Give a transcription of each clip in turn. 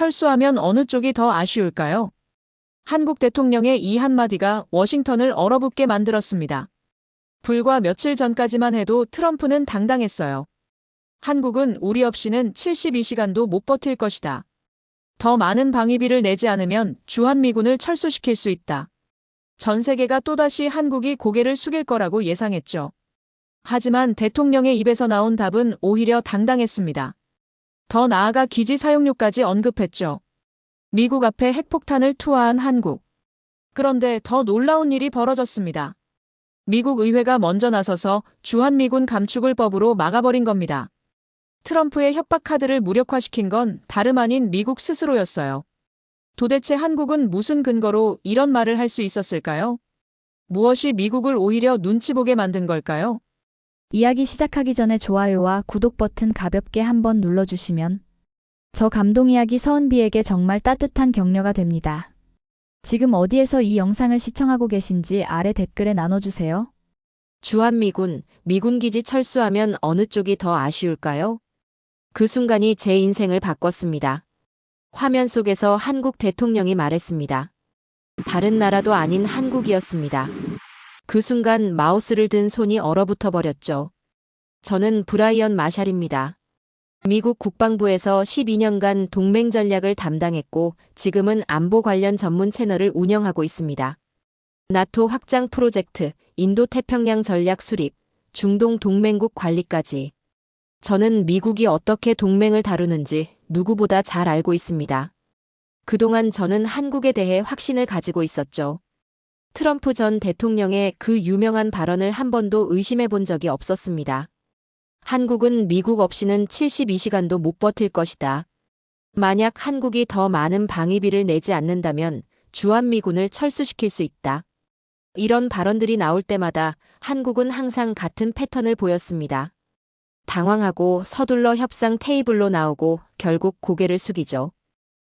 철수하면 어느 쪽이 더 아쉬울까요? 한국 대통령의 이 한마디가 워싱턴을 얼어붙게 만들었습니다. 불과 며칠 전까지만 해도 트럼프는 당당했어요. 한국은 우리 없이는 72시간도 못 버틸 것이다. 더 많은 방위비를 내지 않으면 주한미군을 철수시킬 수 있다. 전 세계가 또다시 한국이 고개를 숙일 거라고 예상했죠. 하지만 대통령의 입에서 나온 답은 오히려 당당했습니다. 더 나아가 기지 사용료까지 언급했죠. 미국 앞에 핵폭탄을 투하한 한국. 그런데 더 놀라운 일이 벌어졌습니다. 미국 의회가 먼저 나서서 주한미군 감축을 법으로 막아버린 겁니다. 트럼프의 협박 카드를 무력화시킨 건 다름 아닌 미국 스스로였어요. 도대체 한국은 무슨 근거로 이런 말을 할 수 있었을까요? 무엇이 미국을 오히려 눈치 보게 만든 걸까요? 이야기 시작하기 전에 좋아요와 구독 버튼 가볍게 한번 눌러주시면 저 감동 이야기 서은비에게 정말 따뜻한 격려가 됩니다. 지금 어디에서 이 영상을 시청하고 계신지 아래 댓글에 나눠주세요. 주한미군, 미군 기지 철수하면 어느 쪽이 더 아쉬울까요? 그 순간이 제 인생을 바꿨습니다. 화면 속에서 한국 대통령이 말했습니다. 다른 나라도 아닌 한국이었습니다. 그 순간 마우스를 든 손이 얼어붙어 버렸죠. 저는 브라이언 마샬입니다. 미국 국방부에서 12년간 동맹 전략을 담당했고 지금은 안보 관련 전문 채널을 운영하고 있습니다. 나토 확장 프로젝트, 인도태평양 전략 수립, 중동 동맹국 관리까지. 저는 미국이 어떻게 동맹을 다루는지 누구보다 잘 알고 있습니다. 그동안 저는 한국에 대해 확신을 가지고 있었죠. 트럼프 전 대통령의 그 유명한 발언을 한 번도 의심해 본 적이 없었습니다. 한국은 미국 없이는 72시간도 못 버틸 것이다. 만약 한국이 더 많은 방위비를 내지 않는다면 주한미군을 철수시킬 수 있다. 이런 발언들이 나올 때마다 한국은 항상 같은 패턴을 보였습니다. 당황하고 서둘러 협상 테이블로 나오고 결국 고개를 숙이죠.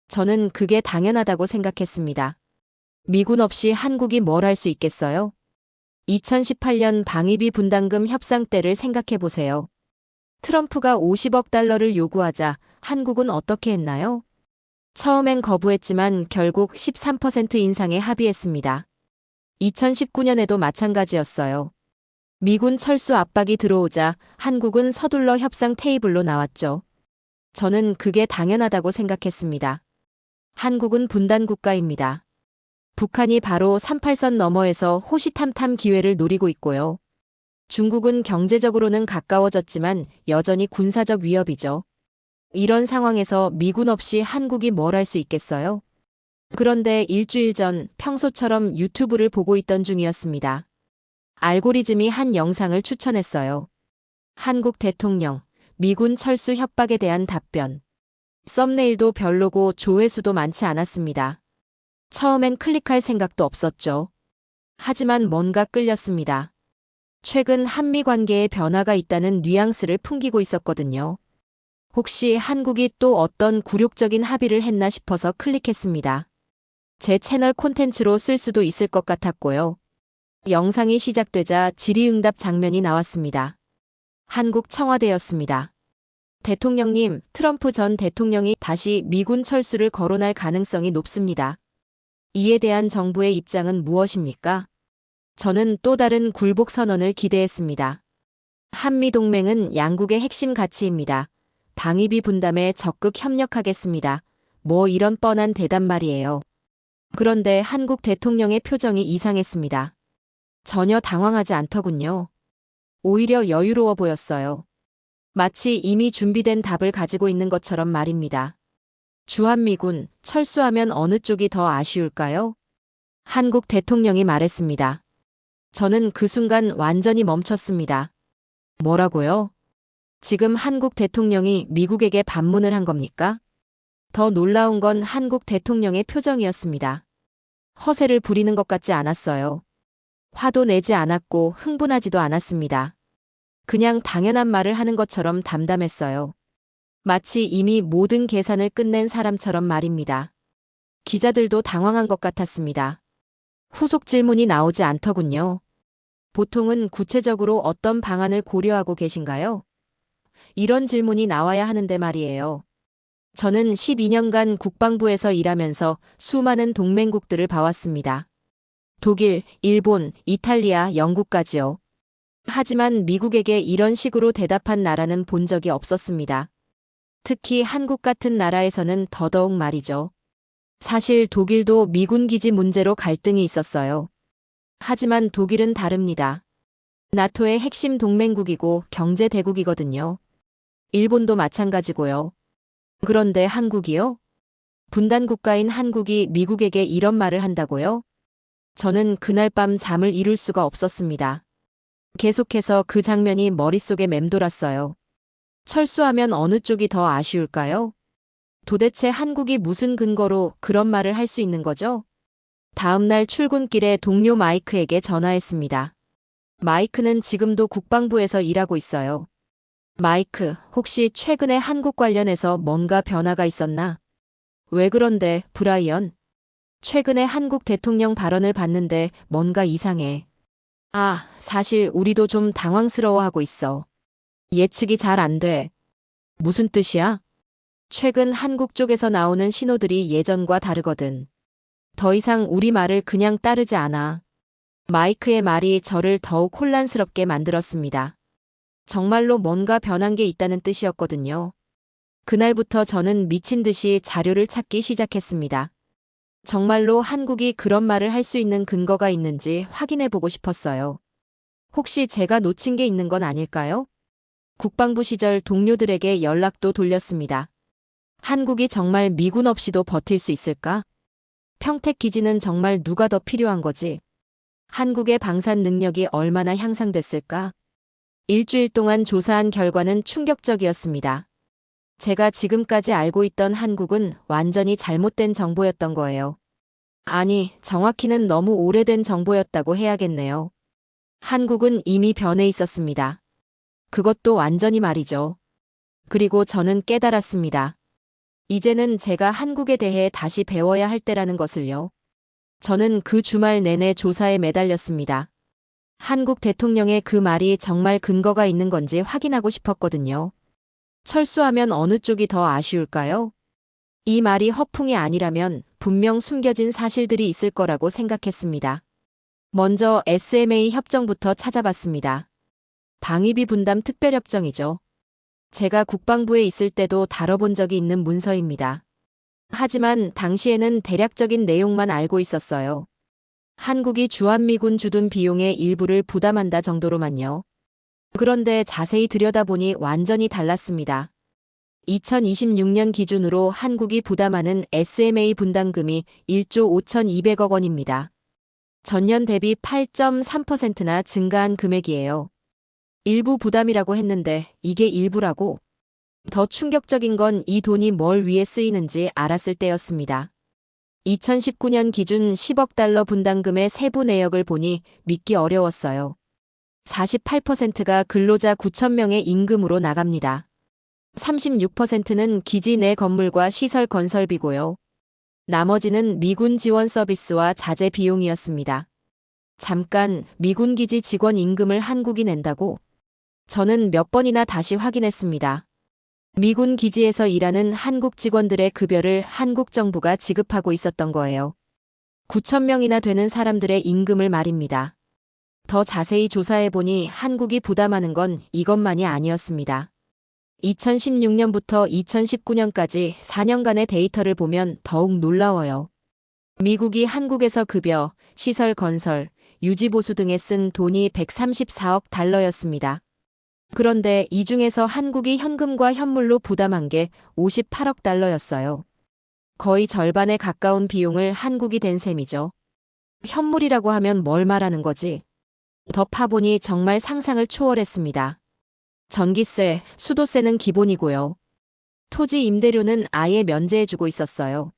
저는 그게 당연하다고 생각했습니다. 미군 없이 한국이 뭘 할 수 있겠어요? 2018년 방위비 분담금 협상 때를 생각해 보세요. 트럼프가 50억 달러를 요구하자 한국은 어떻게 했나요? 처음엔 거부했지만 결국 13% 인상에 합의했습니다. 2019년에도 마찬가지였어요. 미군 철수 압박이 들어오자 한국은 서둘러 협상 테이블로 나왔죠. 저는 그게 당연하다고 생각했습니다. 한국은 분단 국가입니다. 북한이 바로 38선 너머에서 호시탐탐 기회를 노리고 있고요. 중국은 경제적으로는 가까워졌지만 여전히 군사적 위협이죠. 이런 상황에서 미군 없이 한국이 뭘 할 수 있겠어요? 그런데 일주일 전 평소처럼 유튜브를 보고 있던 중이었습니다. 알고리즘이 한 영상을 추천했어요. 한국 대통령, 미군 철수 협박에 대한 답변. 썸네일도 별로고 조회수도 많지 않았습니다. 처음엔 클릭할 생각도 없었죠. 하지만 뭔가 끌렸습니다. 최근 한미 관계에 변화가 있다는 뉘앙스를 풍기고 있었거든요. 혹시 한국이 또 어떤 굴욕적인 합의를 했나 싶어서 클릭했습니다. 제 채널 콘텐츠로 쓸 수도 있을 것 같았고요. 영상이 시작되자 질의응답 장면이 나왔습니다. 한국 청와대였습니다. 대통령님, 트럼프 전 대통령이 다시 미군 철수를 거론할 가능성이 높습니다. 이에 대한 정부의 입장은 무엇입니까? 저는 또 다른 굴복 선언을 기대했습니다. 한미동맹은 양국의 핵심 가치입니다. 방위비 분담에 적극 협력하겠습니다. 뭐 이런 뻔한 대답 말이에요. 그런데 한국 대통령의 표정이 이상했습니다. 전혀 당황하지 않더군요. 오히려 여유로워 보였어요. 마치 이미 준비된 답을 가지고 있는 것처럼 말입니다. 주한미군, 철수하면 어느 쪽이 더 아쉬울까요? 한국 대통령이 말했습니다. 저는 그 순간 완전히 멈췄습니다. 뭐라고요? 지금 한국 대통령이 미국에게 반문을 한 겁니까? 더 놀라운 건 한국 대통령의 표정이었습니다. 허세를 부리는 것 같지 않았어요. 화도 내지 않았고 흥분하지도 않았습니다. 그냥 당연한 말을 하는 것처럼 담담했어요. 마치 이미 모든 계산을 끝낸 사람처럼 말입니다. 기자들도 당황한 것 같았습니다. 후속 질문이 나오지 않더군요. 보통은 구체적으로 어떤 방안을 고려하고 계신가요? 이런 질문이 나와야 하는데 말이에요. 저는 12년간 국방부에서 일하면서 수많은 동맹국들을 봐왔습니다. 독일, 일본, 이탈리아, 영국까지요. 하지만 미국에게 이런 식으로 대답한 나라는 본 적이 없었습니다. 특히 한국 같은 나라에서는 더더욱 말이죠. 사실 독일도 미군 기지 문제로 갈등이 있었어요. 하지만 독일은 다릅니다. 나토의 핵심 동맹국이고 경제 대국이거든요. 일본도 마찬가지고요. 그런데 한국이요? 분단 국가인 한국이 미국에게 이런 말을 한다고요? 저는 그날 밤 잠을 이룰 수가 없었습니다. 계속해서 그 장면이 머릿속에 맴돌았어요. 철수하면 어느 쪽이 더 아쉬울까요? 도대체 한국이 무슨 근거로 그런 말을 할 수 있는 거죠? 다음 날 출근길에 동료 마이크에게 전화했습니다. 마이크는 지금도 국방부에서 일하고 있어요. 마이크, 혹시 최근에 한국 관련해서 뭔가 변화가 있었나? 왜 그런데, 브라이언? 최근에 한국 대통령 발언을 봤는데 뭔가 이상해. 아, 사실 우리도 좀 당황스러워하고 있어. 예측이 잘 안 돼. 무슨 뜻이야? 최근 한국 쪽에서 나오는 신호들이 예전과 다르거든. 더 이상 우리 말을 그냥 따르지 않아. 마이크의 말이 저를 더욱 혼란스럽게 만들었습니다. 정말로 뭔가 변한 게 있다는 뜻이었거든요. 그날부터 저는 미친 듯이 자료를 찾기 시작했습니다. 정말로 한국이 그런 말을 할 수 있는 근거가 있는지 확인해 보고 싶었어요. 혹시 제가 놓친 게 있는 건 아닐까요? 국방부 시절 동료들에게 연락도 돌렸습니다. 한국이 정말 미군 없이도 버틸 수 있을까? 평택 기지는 정말 누가 더 필요한 거지? 한국의 방산 능력이 얼마나 향상됐을까? 일주일 동안 조사한 결과는 충격적이었습니다. 제가 지금까지 알고 있던 한국은 완전히 잘못된 정보였던 거예요. 아니, 정확히는 너무 오래된 정보였다고 해야겠네요. 한국은 이미 변해 있었습니다. 그것도 완전히 말이죠. 그리고 저는 깨달았습니다. 이제는 제가 한국에 대해 다시 배워야 할 때라는 것을요. 저는 그 주말 내내 조사에 매달렸습니다. 한국 대통령의 그 말이 정말 근거가 있는 건지 확인하고 싶었거든요. 철수하면 어느 쪽이 더 아쉬울까요? 이 말이 허풍이 아니라면 분명 숨겨진 사실들이 있을 거라고 생각했습니다. 먼저 SMA 협정부터 찾아봤습니다. 방위비 분담 특별협정이죠. 제가 국방부에 있을 때도 다뤄본 적이 있는 문서입니다. 하지만 당시에는 대략적인 내용만 알고 있었어요. 한국이 주한미군 주둔 비용의 일부를 부담한다 정도로만요. 그런데 자세히 들여다보니 완전히 달랐습니다. 2026년 기준으로 한국이 부담하는 SMA 분담금이 1조 5,200억 원입니다. 전년 대비 8.3%나 증가한 금액이에요. 일부 부담이라고 했는데 이게 일부라고? 더 충격적인 건 이 돈이 뭘 위해 쓰이는지 알았을 때였습니다. 2019년 기준 10억 달러 분담금의 세부 내역을 보니 믿기 어려웠어요. 48%가 근로자 9,000명의 임금으로 나갑니다. 36%는 기지 내 건물과 시설 건설비고요. 나머지는 미군 지원 서비스와 자재 비용이었습니다. 잠깐, 미군 기지 직원 임금을 한국이 낸다고? 저는 몇 번이나 다시 확인했습니다. 미군 기지에서 일하는 한국 직원들의 급여를 한국 정부가 지급하고 있었던 거예요. 9,000명이나 되는 사람들의 임금을 말입니다. 더 자세히 조사해보니 한국이 부담하는 건 이것만이 아니었습니다. 2016년부터 2019년까지 4년간의 데이터를 보면 더욱 놀라워요. 미국이 한국에서 급여, 시설 건설, 유지보수 등에 쓴 돈이 134억 달러였습니다. 그런데 이 중에서 한국이 현금과 현물로 부담한 게 58억 달러였어요. 거의 절반에 가까운 비용을 한국이 댄 셈이죠. 현물이라고 하면 뭘 말하는 거지? 더 파보니 정말 상상을 초월했습니다. 전기세, 수도세는 기본이고요. 토지 임대료는 아예 면제해주고 있었어요.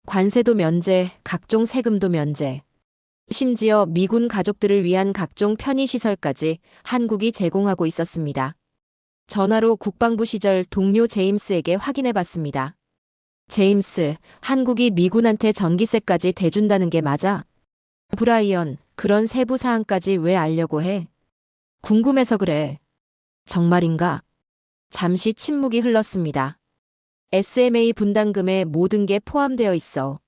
관세도 면제, 각종 세금도 면제. 심지어 미군 가족들을 위한 각종 편의시설까지 한국이 제공하고 있었습니다. 전화로 국방부 시절 동료 제임스에게 확인해봤습니다. 제임스, 한국이 미군한테 전기세까지 대준다는 게 맞아? 브라이언, 그런 세부 사항까지 왜 알려고 해? 궁금해서 그래. 정말인가? 잠시 침묵이 흘렀습니다. SMA 분담금에 모든 게 포함되어 있어.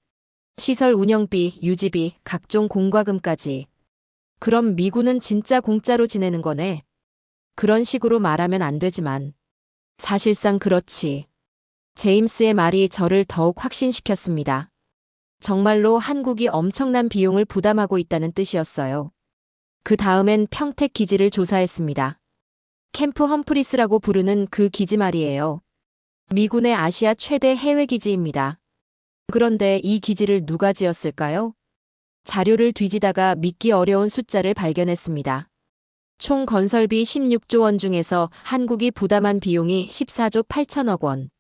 시설 운영비, 유지비, 각종 공과금까지. 그럼 미군은 진짜 공짜로 지내는 거네. 그런 식으로 말하면 안 되지만. 사실상 그렇지. 제임스의 말이 저를 더욱 확신시켰습니다. 정말로 한국이 엄청난 비용을 부담하고 있다는 뜻이었어요. 그 다음엔 평택 기지를 조사했습니다. 캠프 험프리스라고 부르는 그 기지 말이에요. 미군의 아시아 최대 해외 기지입니다. 그런데 이 기지를 누가 지었을까요? 자료를 뒤지다가 믿기 어려운 숫자를 발견했습니다. 총 건설비 16조 원 중에서 한국이 부담한 비용이 14조 8천억 원.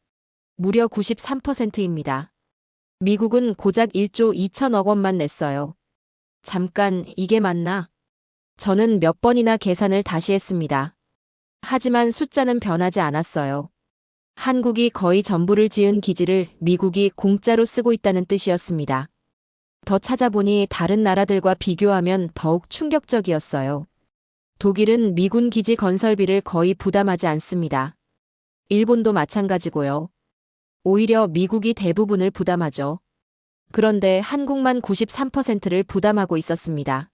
무려 93%입니다. 미국은 고작 1조 2천억 원만 냈어요. 잠깐, 이게 맞나? 저는 몇 번이나 계산을 다시 했습니다. 하지만 숫자는 변하지 않았어요. 한국이 거의 전부를 지은 기지를 미국이 공짜로 쓰고 있다는 뜻이었습니다. 더 찾아보니 다른 나라들과 비교하면 더욱 충격적이었어요. 독일은 미군 기지 건설비를 거의 부담하지 않습니다. 일본도 마찬가지고요. 오히려 미국이 대부분을 부담하죠. 그런데 한국만 93%를 부담하고 있었습니다.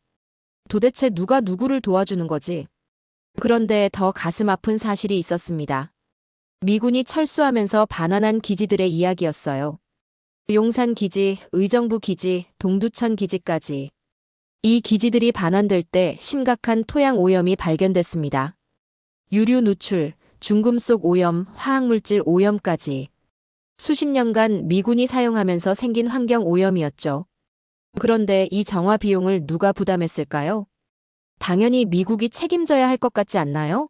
도대체 누가 누구를 도와주는 거지? 그런데 더 가슴 아픈 사실이 있었습니다. 미군이 철수하면서 반환한 기지들의 이야기였어요. 용산 기지, 의정부 기지, 동두천 기지까지. 이 기지들이 반환될 때 심각한 토양 오염이 발견됐습니다. 유류 누출, 중금속 오염, 화학물질 오염까지. 수십 년간 미군이 사용하면서 생긴 환경 오염이었죠. 그런데 이 정화 비용을 누가 부담했을까요? 당연히 미국이 책임져야 할 것 같지 않나요?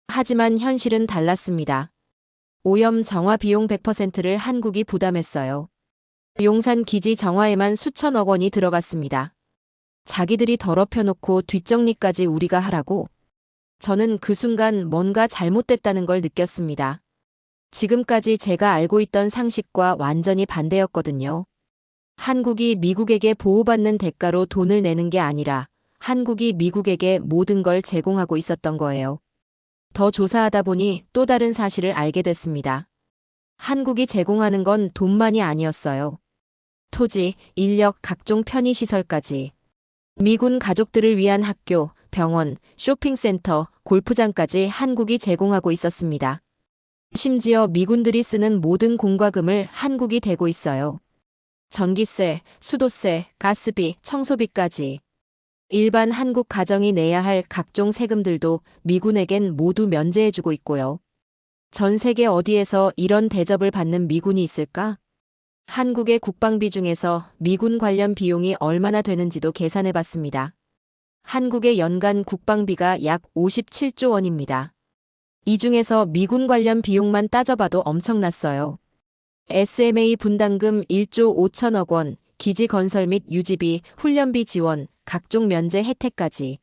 하지만 현실은 달랐습니다. 오염 정화 비용 100%를 한국이 부담했어요. 용산 기지 정화에만 수천억 원이 들어갔습니다. 자기들이 더럽혀놓고 뒷정리까지 우리가 하라고? 저는 그 순간 뭔가 잘못됐다는 걸 느꼈습니다. 지금까지 제가 알고 있던 상식과 완전히 반대였거든요. 한국이 미국에게 보호받는 대가로 돈을 내는 게 아니라 한국이 미국에게 모든 걸 제공하고 있었던 거예요. 더 조사하다 보니 또 다른 사실을 알게 됐습니다. 한국이 제공하는 건 돈만이 아니었어요. 토지, 인력, 각종 편의시설까지. 미군 가족들을 위한 학교, 병원, 쇼핑센터, 골프장까지 한국이 제공하고 있었습니다. 심지어 미군들이 쓰는 모든 공과금을 한국이 대고 있어요. 전기세, 수도세, 가스비, 청소비까지. 일반 한국 가정이 내야 할 각종 세금들도 미군에겐 모두 면제해주고 있고요. 전 세계 어디에서 이런 대접을 받는 미군이 있을까? 한국의 국방비 중에서 미군 관련 비용이 얼마나 되는지도 계산해봤습니다. 한국의 연간 국방비가 약 57조 원입니다. 이 중에서 미군 관련 비용만 따져봐도 엄청났어요. SMA 분담금 1조 5천억 원, 기지 건설 및 유지비, 훈련비 지원, 각종 면제 혜택까지.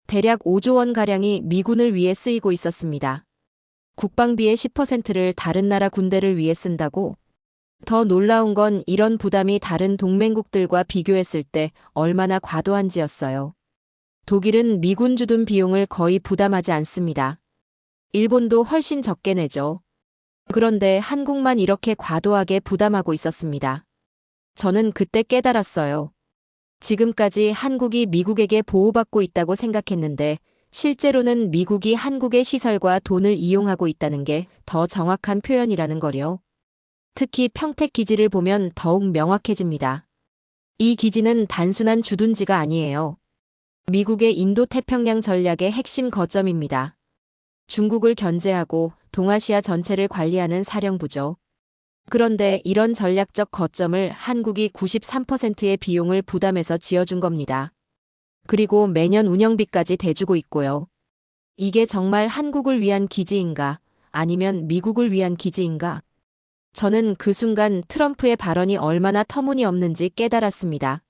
대략 5조 원가량이 미군을 위해 쓰이고 있었습니다. 국방비의 10%를 다른 나라 군대를 위해 쓴다고? 더 놀라운 건 이런 부담이 다른 동맹국들과 비교했을 때 얼마나 과도한지였어요. 독일은 미군 주둔 비용을 거의 부담하지 않습니다. 일본도 훨씬 적게 내죠. 그런데 한국만 이렇게 과도하게 부담하고 있었습니다. 저는 그때 깨달았어요. 지금까지 한국이 미국에게 보호받고 있다고 생각했는데 실제로는 미국이 한국의 시설과 돈을 이용하고 있다는 게 더 정확한 표현이라는 거요. 특히 평택 기지를 보면 더욱 명확해집니다. 이 기지는 단순한 주둔지가 아니에요. 미국의 인도태평양 전략의 핵심 거점입니다. 중국을 견제하고 동아시아 전체를 관리하는 사령부죠. 그런데 이런 전략적 거점을 한국이 93%의 비용을 부담해서 지어준 겁니다. 그리고 매년 운영비까지 대주고 있고요. 이게 정말 한국을 위한 기지인가? 아니면 미국을 위한 기지인가? 저는 그 순간 트럼프의 발언이 얼마나 터무니없는지 깨달았습니다.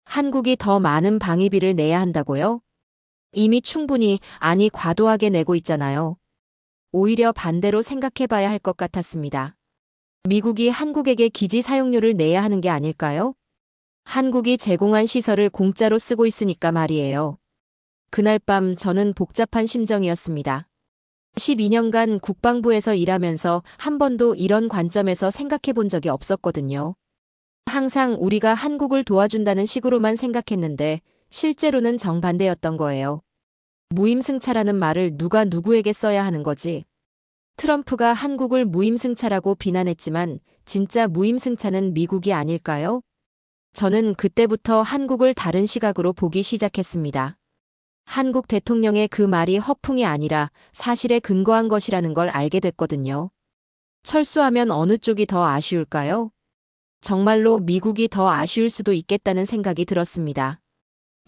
한국이 더 많은 방위비를 내야 한다고요? 이미 충분히, 아니 과도하게 내고 있잖아요. 오히려 반대로 생각해봐야 할 것 같았습니다. 미국이 한국에게 기지 사용료를 내야 하는 게 아닐까요? 한국이 제공한 시설을 공짜로 쓰고 있으니까 말이에요. 그날 밤 저는 복잡한 심정이었습니다. 12년간 국방부에서 일하면서 한 번도 이런 관점에서 생각해 본 적이 없었거든요. 항상 우리가 한국을 도와준다는 식으로만 생각했는데 실제로는 정반대였던 거예요. 무임승차라는 말을 누가 누구에게 써야 하는 거지? 트럼프가 한국을 무임승차라고 비난했지만 진짜 무임승차는 미국이 아닐까요? 저는 그때부터 한국을 다른 시각으로 보기 시작했습니다. 한국 대통령의 그 말이 허풍이 아니라 사실에 근거한 것이라는 걸 알게 됐거든요. 철수하면 어느 쪽이 더 아쉬울까요? 정말로 미국이 더 아쉬울 수도 있겠다는 생각이 들었습니다.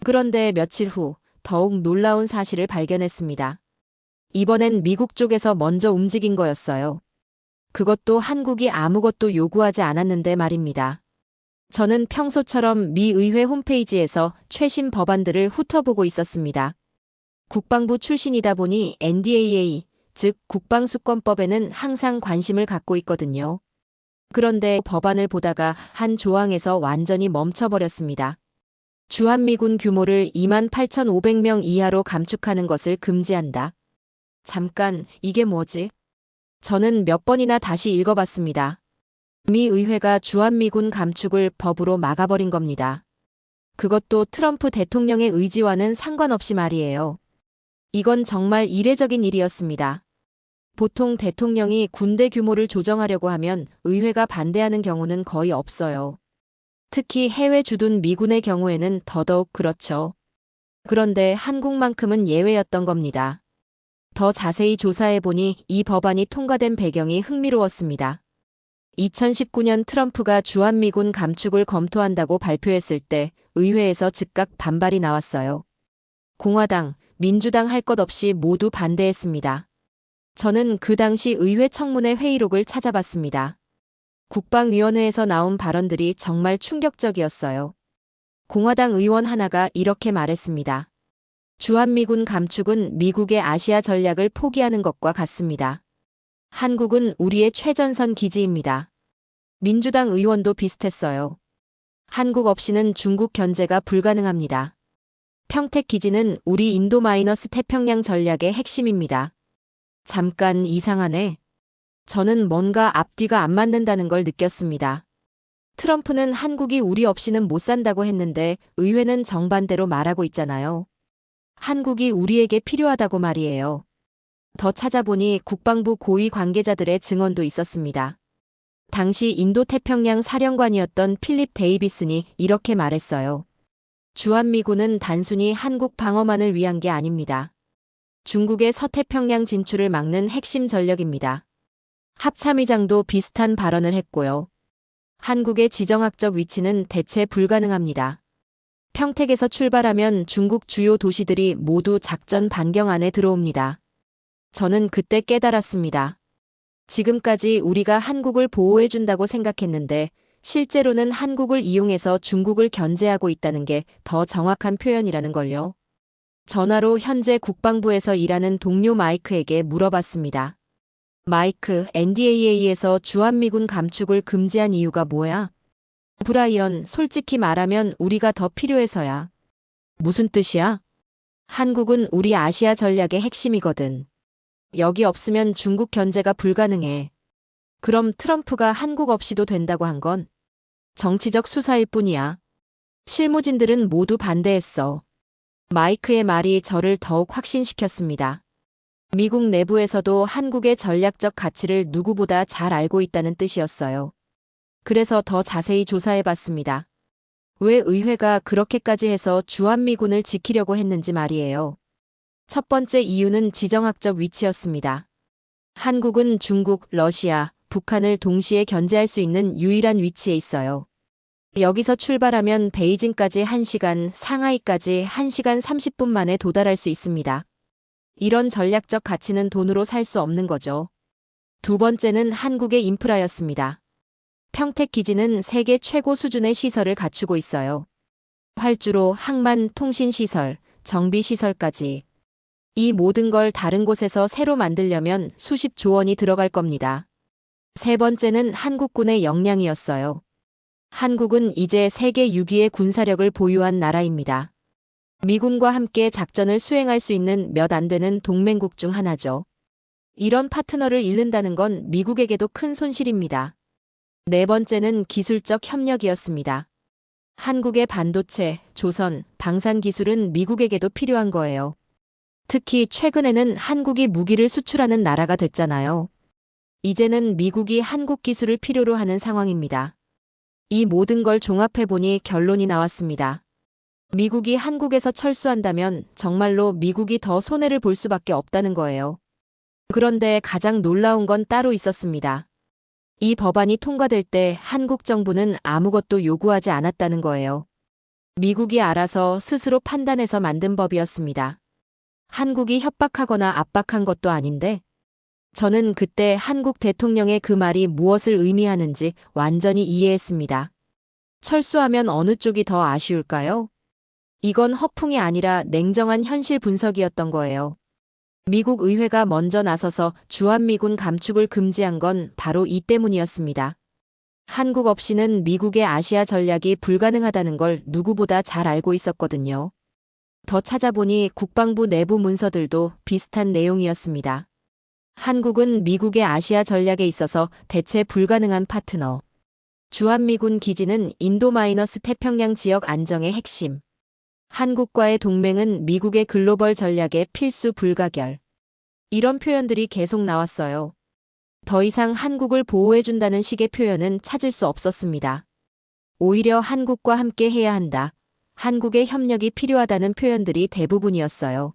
그런데 며칠 후 더욱 놀라운 사실을 발견했습니다. 이번엔 미국 쪽에서 먼저 움직인 거였어요. 그것도 한국이 아무것도 요구하지 않았는데 말입니다. 저는 평소처럼 미 의회 홈페이지에서 최신 법안들을 훑어보고 있었습니다. 국방부 출신이다 보니 NDAA, 즉 국방수권법에는 항상 관심을 갖고 있거든요. 그런데 법안을 보다가 한 조항에서 완전히 멈춰버렸습니다. 주한미군 규모를 28,500명 이하로 감축하는 것을 금지한다. 잠깐, 이게 뭐지? 저는 몇 번이나 다시 읽어봤습니다. 미 의회가 주한미군 감축을 법으로 막아버린 겁니다. 그것도 트럼프 대통령의 의지와는 상관없이 말이에요. 이건 정말 이례적인 일이었습니다. 보통 대통령이 군대 규모를 조정하려고 하면 의회가 반대하는 경우는 거의 없어요. 특히 해외 주둔 미군의 경우에는 더더욱 그렇죠. 그런데 한국만큼은 예외였던 겁니다. 더 자세히 조사해보니 이 법안이 통과된 배경이 흥미로웠습니다. 2019년 트럼프가 주한미군 감축을 검토한다고 발표했을 때 의회에서 즉각 반발이 나왔어요. 공화당, 민주당 할 것 없이 모두 반대했습니다. 저는 그 당시 의회 청문회 회의록을 찾아봤습니다. 국방위원회에서 나온 발언들이 정말 충격적이었어요. 공화당 의원 하나가 이렇게 말했습니다. 주한미군 감축은 미국의 아시아 전략을 포기하는 것과 같습니다. 한국은 우리의 최전선 기지입니다. 민주당 의원도 비슷했어요. 한국 없이는 중국 견제가 불가능합니다. 평택 기지는 우리 인도-태평양 전략의 핵심입니다. 잠깐 이상하네. 저는 뭔가 앞뒤가 안 맞는다는 걸 느꼈습니다. 트럼프는 한국이 우리 없이는 못 산다고 했는데 의회는 정반대로 말하고 있잖아요. 한국이 우리에게 필요하다고 말이에요. 더 찾아보니 국방부 고위 관계자들의 증언도 있었습니다. 당시 인도태평양 사령관이었던 필립 데이비슨이 이렇게 말했어요. 주한미군은 단순히 한국 방어만을 위한 게 아닙니다. 중국의 서태평양 진출을 막는 핵심 전력입니다. 합참의장도 비슷한 발언을 했고요. 한국의 지정학적 위치는 대체 불가능합니다. 평택에서 출발하면 중국 주요 도시들이 모두 작전 반경 안에 들어옵니다. 저는 그때 깨달았습니다. 지금까지 우리가 한국을 보호해준다고 생각했는데 실제로는 한국을 이용해서 중국을 견제하고 있다는 게 더 정확한 표현이라는 걸요. 전화로 현재 국방부에서 일하는 동료 마이크에게 물어봤습니다. 마이크, NDAA에서 주한미군 감축을 금지한 이유가 뭐야? 브라이언, 솔직히 말하면 우리가 더 필요해서야. 무슨 뜻이야? 한국은 우리 아시아 전략의 핵심이거든. 여기 없으면 중국 견제가 불가능해. 그럼 트럼프가 한국 없이도 된다고 한 건 정치적 수사일 뿐이야. 실무진들은 모두 반대했어. 마이크의 말이 저를 더욱 확신시켰습니다. 미국 내부에서도 한국의 전략적 가치를 누구보다 잘 알고 있다는 뜻이었어요. 그래서 더 자세히 조사해봤습니다. 왜 의회가 그렇게까지 해서 주한미군을 지키려고 했는지 말이에요. 첫 번째 이유는 지정학적 위치였습니다. 한국은 중국, 러시아, 북한을 동시에 견제할 수 있는 유일한 위치에 있어요. 여기서 출발하면 베이징까지 1시간, 상하이까지 1시간 30분 만에 도달할 수 있습니다. 이런 전략적 가치는 돈으로 살 수 없는 거죠. 두 번째는 한국의 인프라였습니다. 평택 기지는 세계 최고 수준의 시설을 갖추고 있어요. 활주로, 항만, 통신시설, 정비시설까지. 이 모든 걸 다른 곳에서 새로 만들려면 수십조 원이 들어갈 겁니다. 세 번째는 한국군의 역량이었어요. 한국은 이제 세계 6위의 군사력을 보유한 나라입니다. 미군과 함께 작전을 수행할 수 있는 몇 안 되는 동맹국 중 하나죠. 이런 파트너를 잃는다는 건 미국에게도 큰 손실입니다. 네 번째는 기술적 협력이었습니다. 한국의 반도체, 조선, 방산 기술은 미국에게도 필요한 거예요. 특히 최근에는 한국이 무기를 수출하는 나라가 됐잖아요. 이제는 미국이 한국 기술을 필요로 하는 상황입니다. 이 모든 걸 종합해보니 결론이 나왔습니다. 미국이 한국에서 철수한다면 정말로 미국이 더 손해를 볼 수밖에 없다는 거예요. 그런데 가장 놀라운 건 따로 있었습니다. 이 법안이 통과될 때 한국 정부는 아무것도 요구하지 않았다는 거예요. 미국이 알아서 스스로 판단해서 만든 법이었습니다. 한국이 협박하거나 압박한 것도 아닌데, 저는 그때 한국 대통령의 그 말이 무엇을 의미하는지 완전히 이해했습니다. 철수하면 어느 쪽이 더 아쉬울까요? 이건 허풍이 아니라 냉정한 현실 분석이었던 거예요. 미국 의회가 먼저 나서서 주한미군 감축을 금지한 건 바로 이 때문이었습니다. 한국 없이는 미국의 아시아 전략이 불가능하다는 걸 누구보다 잘 알고 있었거든요. 더 찾아보니 국방부 내부 문서들도 비슷한 내용이었습니다. 한국은 미국의 아시아 전략에 있어서 대체 불가능한 파트너. 주한미군 기지는 인도-태평양 지역 안정의 핵심. 한국과의 동맹은 미국의 글로벌 전략의 필수 불가결. 이런 표현들이 계속 나왔어요. 더 이상 한국을 보호해준다는 식의 표현은 찾을 수 없었습니다. 오히려 한국과 함께 해야 한다. 한국의 협력이 필요하다는 표현들이 대부분이었어요.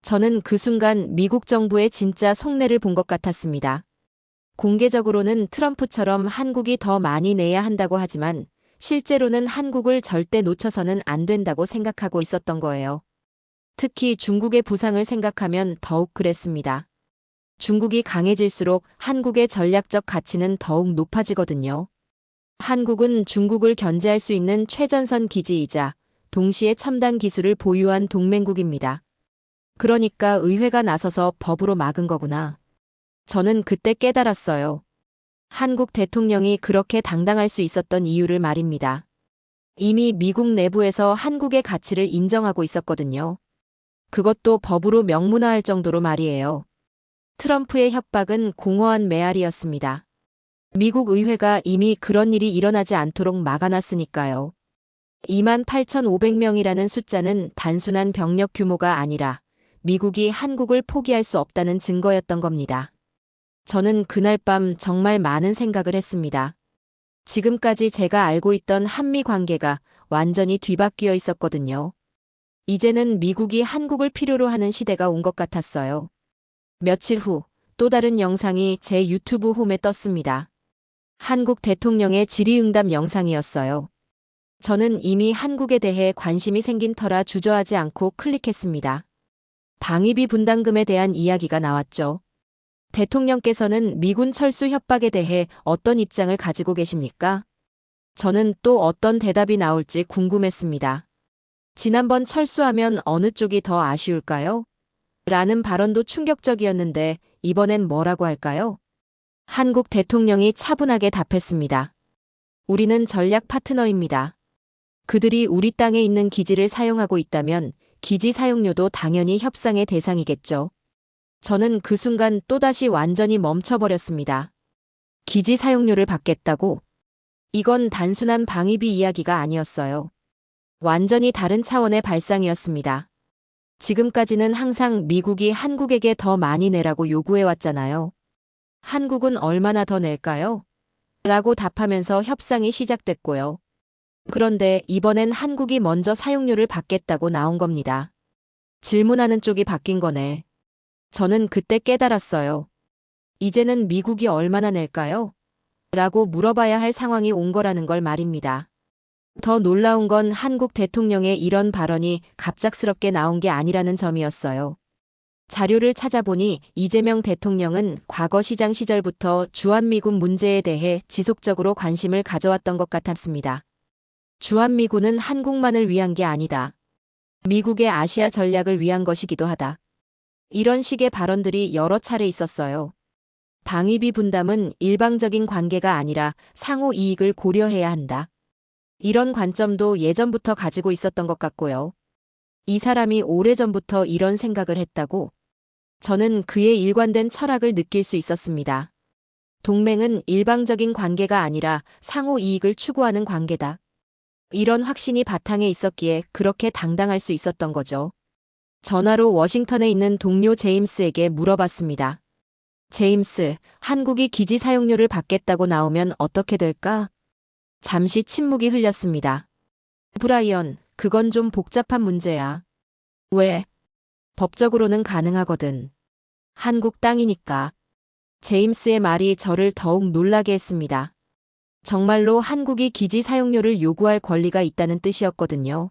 저는 그 순간 미국 정부의 진짜 속내를 본 것 같았습니다. 공개적으로는 트럼프처럼 한국이 더 많이 내야 한다고 하지만 실제로는 한국을 절대 놓쳐서는 안 된다고 생각하고 있었던 거예요. 특히 중국의 부상을 생각하면 더욱 그랬습니다. 중국이 강해질수록 한국의 전략적 가치는 더욱 높아지거든요. 한국은 중국을 견제할 수 있는 최전선 기지이자 동시에 첨단 기술을 보유한 동맹국입니다. 그러니까 의회가 나서서 법으로 막은 거구나. 저는 그때 깨달았어요. 한국 대통령이 그렇게 당당할 수 있었던 이유를 말입니다. 이미 미국 내부에서 한국의 가치를 인정하고 있었거든요. 그것도 법으로 명문화할 정도로 말이에요. 트럼프의 협박은 공허한 메아리였습니다. 미국 의회가 이미 그런 일이 일어나지 않도록 막아놨으니까요. 28,500명이라는 숫자는 단순한 병력 규모가 아니라 미국이 한국을 포기할 수 없다는 증거였던 겁니다. 저는 그날 밤 정말 많은 생각을 했습니다. 지금까지 제가 알고 있던 한미 관계가 완전히 뒤바뀌어 있었거든요. 이제는 미국이 한국을 필요로 하는 시대가 온 것 같았어요. 며칠 후 또 다른 영상이 제 유튜브 홈에 떴습니다. 한국 대통령의 질의응답 영상이었어요. 저는 이미 한국에 대해 관심이 생긴 터라 주저하지 않고 클릭했습니다. 방위비 분담금에 대한 이야기가 나왔죠. 대통령께서는 미군 철수 협박에 대해 어떤 입장을 가지고 계십니까? 저는 또 어떤 대답이 나올지 궁금했습니다. 지난번 철수하면 어느 쪽이 더 아쉬울까요? 라는 발언도 충격적이었는데 이번엔 뭐라고 할까요? 한국 대통령이 차분하게 답했습니다. 우리는 전략 파트너입니다. 그들이 우리 땅에 있는 기지를 사용하고 있다면 기지 사용료도 당연히 협상의 대상이겠죠. 저는 그 순간 또다시 완전히 멈춰버렸습니다. 기지 사용료를 받겠다고? 이건 단순한 방위비 이야기가 아니었어요. 완전히 다른 차원의 발상이었습니다. 지금까지는 항상 미국이 한국에게 더 많이 내라고 요구해왔잖아요. 한국은 얼마나 더 낼까요? 라고 답하면서 협상이 시작됐고요. 그런데 이번엔 한국이 먼저 사용료를 받겠다고 나온 겁니다. 질문하는 쪽이 바뀐 거네. 저는 그때 깨달았어요. 이제는 미국이 얼마나 낼까요? 라고 물어봐야 할 상황이 온 거라는 걸 말입니다. 더 놀라운 건 한국 대통령의 이런 발언이 갑작스럽게 나온 게 아니라는 점이었어요. 자료를 찾아보니 이재명 대통령은 과거 시장 시절부터 주한미군 문제에 대해 지속적으로 관심을 가져왔던 것 같았습니다. 주한미군은 한국만을 위한 게 아니다. 미국의 아시아 전략을 위한 것이기도 하다. 이런 식의 발언들이 여러 차례 있었어요. 방위비 분담은 일방적인 관계가 아니라 상호 이익을 고려해야 한다. 이런 관점도 예전부터 가지고 있었던 것 같고요. 이 사람이 오래전부터 이런 생각을 했다고? 저는 그의 일관된 철학을 느낄 수 있었습니다. 동맹은 일방적인 관계가 아니라 상호 이익을 추구하는 관계다. 이런 확신이 바탕에 있었기에 그렇게 당당할 수 있었던 거죠. 전화로 워싱턴에 있는 동료 제임스에게 물어봤습니다. 제임스, 한국이 기지 사용료를 받겠다고 나오면 어떻게 될까? 잠시 침묵이 흘렸습니다. 브라이언, 그건 좀 복잡한 문제야. 왜? 법적으로는 가능하거든. 한국 땅이니까. 제임스의 말이 저를 더욱 놀라게 했습니다. 정말로 한국이 기지 사용료를 요구할 권리가 있다는 뜻이었거든요.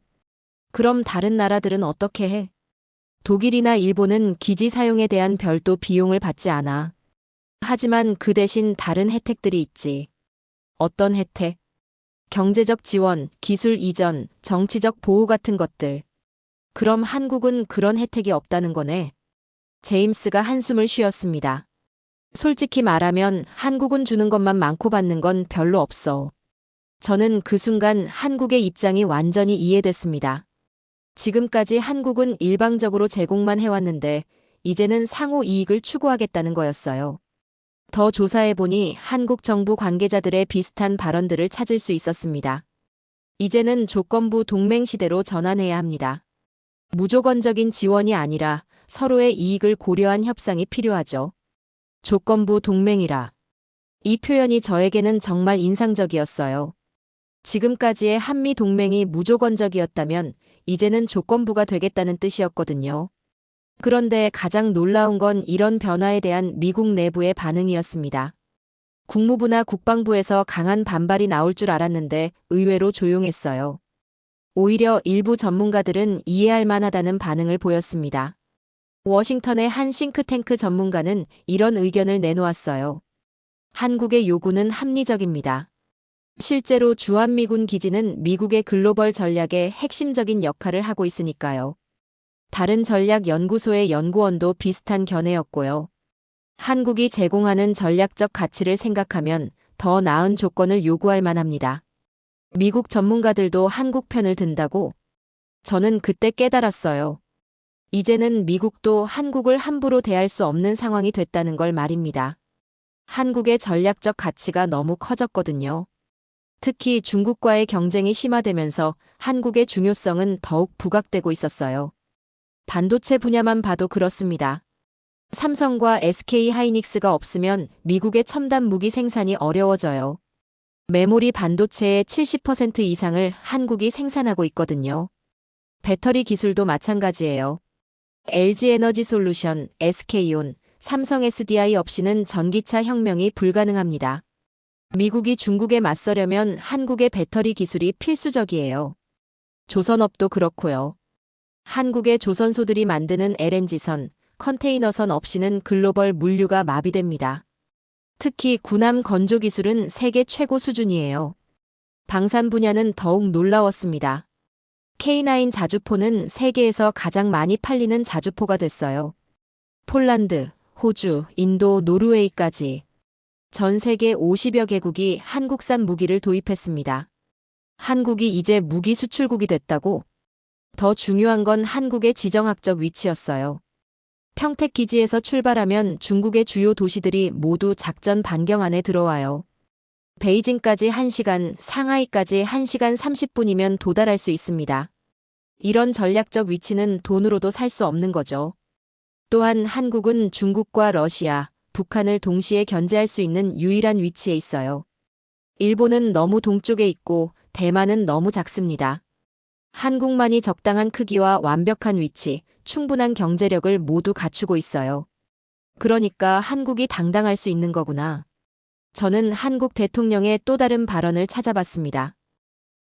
그럼 다른 나라들은 어떻게 해? 독일이나 일본은 기지 사용에 대한 별도 비용을 받지 않아. 하지만 그 대신 다른 혜택들이 있지. 어떤 혜택? 경제적 지원, 기술 이전, 정치적 보호 같은 것들. 그럼 한국은 그런 혜택이 없다는 거네. 제임스가 한숨을 쉬었습니다. 솔직히 말하면 한국은 주는 것만 많고 받는 건 별로 없어. 저는 그 순간 한국의 입장이 완전히 이해됐습니다. 지금까지 한국은 일방적으로 제공만 해왔는데 이제는 상호 이익을 추구하겠다는 거였어요. 더 조사해보니 한국 정부 관계자들의 비슷한 발언들을 찾을 수 있었습니다. 이제는 조건부 동맹 시대로 전환해야 합니다. 무조건적인 지원이 아니라 서로의 이익을 고려한 협상이 필요하죠. 조건부 동맹이라. 이 표현이 저에게는 정말 인상적이었어요. 지금까지의 한미 동맹이 무조건적이었다면 이제는 조건부가 되겠다는 뜻이었거든요. 그런데 가장 놀라운 건 이런 변화에 대한 미국 내부의 반응이었습니다. 국무부나 국방부에서 강한 반발이 나올 줄 알았는데 의외로 조용했어요. 오히려 일부 전문가들은 이해할 만하다는 반응을 보였습니다. 워싱턴의 한 싱크탱크 전문가는 이런 의견을 내놓았어요. 한국의 요구는 합리적입니다. 실제로 주한미군 기지는 미국의 글로벌 전략의 핵심적인 역할을 하고 있으니까요. 다른 전략 연구소의 연구원도 비슷한 견해였고요. 한국이 제공하는 전략적 가치를 생각하면 더 나은 조건을 요구할 만합니다. 미국 전문가들도 한국 편을 든다고? 저는 그때 깨달았어요. 이제는 미국도 한국을 함부로 대할 수 없는 상황이 됐다는 걸 말입니다. 한국의 전략적 가치가 너무 커졌거든요. 특히 중국과의 경쟁이 심화되면서 한국의 중요성은 더욱 부각되고 있었어요. 반도체 분야만 봐도 그렇습니다. 삼성과 SK 하이닉스가 없으면 미국의 첨단 무기 생산이 어려워져요. 메모리 반도체의 70% 이상을 한국이 생산하고 있거든요. 배터리 기술도 마찬가지예요. LG 에너지 솔루션, SK온, 삼성 SDI 없이는 전기차 혁명이 불가능합니다. 미국이 중국에 맞서려면 한국의 배터리 기술이 필수적이에요. 조선업도 그렇고요. 한국의 조선소들이 만드는 LNG선, 컨테이너선 없이는 글로벌 물류가 마비됩니다. 특히 군함 건조 기술은 세계 최고 수준이에요. 방산 분야는 더욱 놀라웠습니다. K9 자주포는 세계에서 가장 많이 팔리는 자주포가 됐어요. 폴란드, 호주, 인도, 노르웨이까지 전 세계 50여 개국이 한국산 무기를 도입했습니다. 한국이 이제 무기 수출국이 됐다고? 더 중요한 건 한국의 지정학적 위치였어요. 평택 기지에서 출발하면 중국의 주요 도시들이 모두 작전 반경 안에 들어와요. 베이징까지 1시간, 상하이까지 1시간 30분이면 도달할 수 있습니다. 이런 전략적 위치는 돈으로도 살 수 없는 거죠. 또한 한국은 중국과 러시아, 북한을 동시에 견제할 수 있는 유일한 위치에 있어요. 일본은 너무 동쪽에 있고 대만은 너무 작습니다. 한국만이 적당한 크기와 완벽한 위치, 충분한 경제력을 모두 갖추고 있어요. 그러니까 한국이 당당할 수 있는 거구나. 저는 한국 대통령의 또 다른 발언을 찾아봤습니다.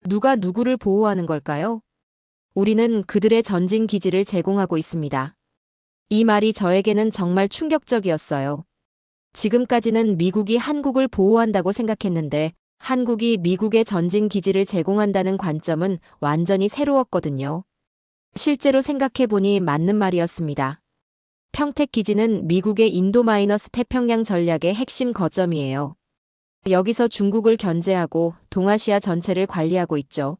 누가 누구를 보호하는 걸까요? 우리는 그들의 전진 기지를 제공하고 있습니다. 이 말이 저에게는 정말 충격적이었어요. 지금까지는 미국이 한국을 보호한다고 생각했는데 한국이 미국의 전진 기지를 제공한다는 관점은 완전히 새로웠거든요. 실제로 생각해보니 맞는 말이었습니다. 평택 기지는 미국의 인도-태평양 전략의 핵심 거점이에요. 여기서 중국을 견제하고 동아시아 전체를 관리하고 있죠.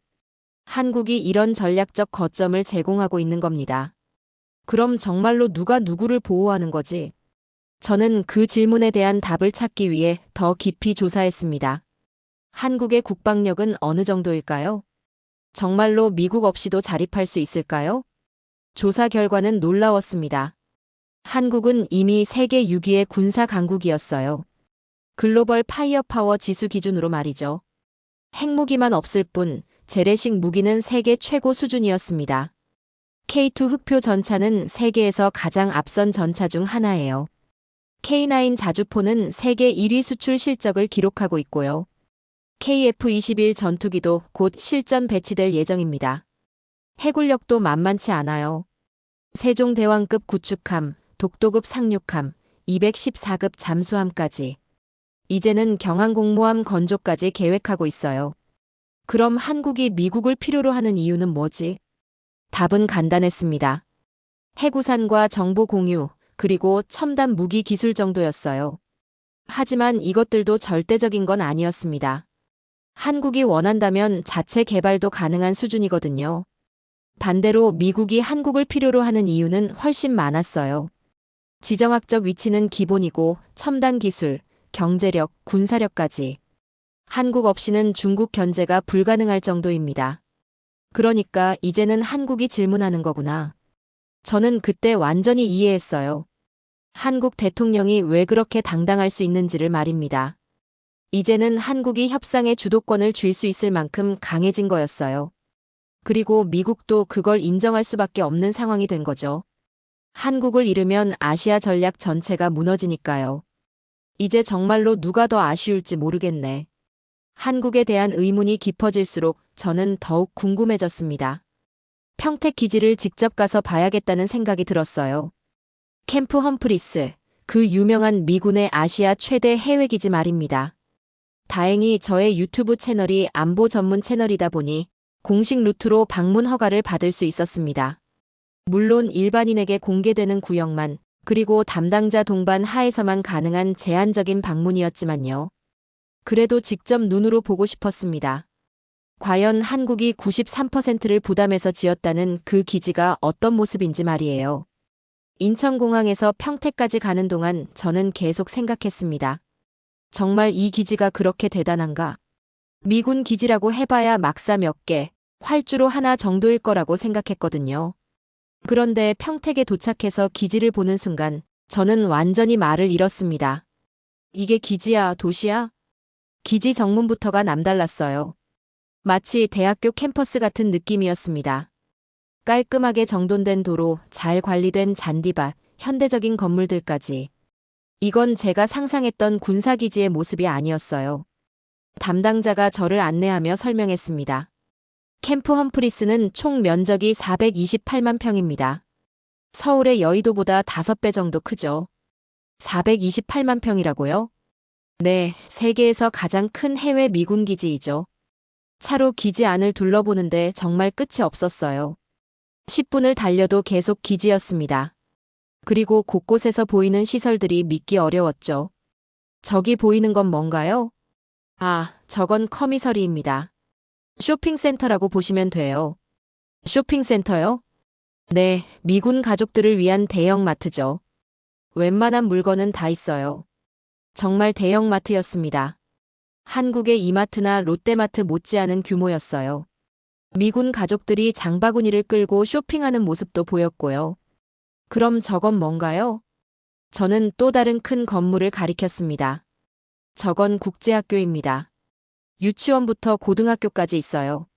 한국이 이런 전략적 거점을 제공하고 있는 겁니다. 그럼 정말로 누가 누구를 보호하는 거지? 저는 그 질문에 대한 답을 찾기 위해 더 깊이 조사했습니다. 한국의 국방력은 어느 정도일까요? 정말로 미국 없이도 자립할 수 있을까요? 조사 결과는 놀라웠습니다. 한국은 이미 세계 6위의 군사 강국이었어요. 글로벌 파이어파워 지수 기준으로 말이죠. 핵무기만 없을 뿐 재래식 무기는 세계 최고 수준이었습니다. K2 흑표 전차는 세계에서 가장 앞선 전차 중 하나예요. K9 자주포는 세계 1위 수출 실적을 기록하고 있고요. KF-21 전투기도 곧 실전 배치될 예정입니다. 해군력도 만만치 않아요. 세종대왕급 구축함, 독도급 상륙함, 214급 잠수함까지. 이제는 경항공모함 건조까지 계획하고 있어요. 그럼 한국이 미국을 필요로 하는 이유는 뭐지? 답은 간단했습니다. 해구산과 정보 공유, 그리고 첨단 무기 기술 정도였어요. 하지만 이것들도 절대적인 건 아니었습니다. 한국이 원한다면 자체 개발도 가능한 수준이거든요. 반대로 미국이 한국을 필요로 하는 이유는 훨씬 많았어요. 지정학적 위치는 기본이고 첨단 기술, 경제력, 군사력까지. 한국 없이는 중국 견제가 불가능할 정도입니다. 그러니까 이제는 한국이 질문하는 거구나. 저는 그때 완전히 이해했어요. 한국 대통령이 왜 그렇게 당당할 수 있는지를 말입니다. 이제는 한국이 협상의 주도권을 쥘 수 있을 만큼 강해진 거였어요. 그리고 미국도 그걸 인정할 수밖에 없는 상황이 된 거죠. 한국을 잃으면 아시아 전략 전체가 무너지니까요. 이제 정말로 누가 더 아쉬울지 모르겠네. 한국에 대한 의문이 깊어질수록 저는 더욱 궁금해졌습니다. 평택 기지를 직접 가서 봐야겠다는 생각이 들었어요. 캠프 험프리스, 그 유명한 미군의 아시아 최대 해외기지 말입니다. 다행히 저의 유튜브 채널이 안보 전문 채널이다 보니 공식 루트로 방문 허가를 받을 수 있었습니다. 물론 일반인에게 공개되는 구역만, 그리고 담당자 동반 하에서만 가능한 제한적인 방문이었지만요. 그래도 직접 눈으로 보고 싶었습니다. 과연 한국이 93%를 부담해서 지었다는 그 기지가 어떤 모습인지 말이에요. 인천공항에서 평택까지 가는 동안 저는 계속 생각했습니다. 정말 이 기지가 그렇게 대단한가? 미군 기지라고 해봐야 막사 몇 개, 활주로 하나 정도일 거라고 생각했거든요. 그런데 평택에 도착해서 기지를 보는 순간 저는 완전히 말을 잃었습니다. 이게 기지야, 도시야? 기지 정문부터가 남달랐어요. 마치 대학교 캠퍼스 같은 느낌이었습니다. 깔끔하게 정돈된 도로, 잘 관리된 잔디밭, 현대적인 건물들까지. 이건 제가 상상했던 군사기지의 모습이 아니었어요. 담당자가 저를 안내하며 설명했습니다. 캠프 험프리스는 총 면적이 428만 평입니다. 서울의 여의도보다 5배 정도 크죠. 428만 평이라고요? 네, 세계에서 가장 큰 해외 미군 기지이죠. 차로 기지 안을 둘러보는데 정말 끝이 없었어요. 10분을 달려도 계속 기지였습니다. 그리고 곳곳에서 보이는 시설들이 믿기 어려웠죠. 저기 보이는 건 뭔가요? 아, 저건 커미서리입니다. 쇼핑센터라고 보시면 돼요. 쇼핑센터요? 네, 미군 가족들을 위한 대형 마트죠. 웬만한 물건은 다 있어요. 정말 대형 마트였습니다. 한국의 이마트나 롯데마트 못지않은 규모였어요. 미군 가족들이 장바구니를 끌고 쇼핑하는 모습도 보였고요. 그럼 저건 뭔가요? 저는 또 다른 큰 건물을 가리켰습니다. 저건 국제학교입니다. 유치원부터 고등학교까지 있어요.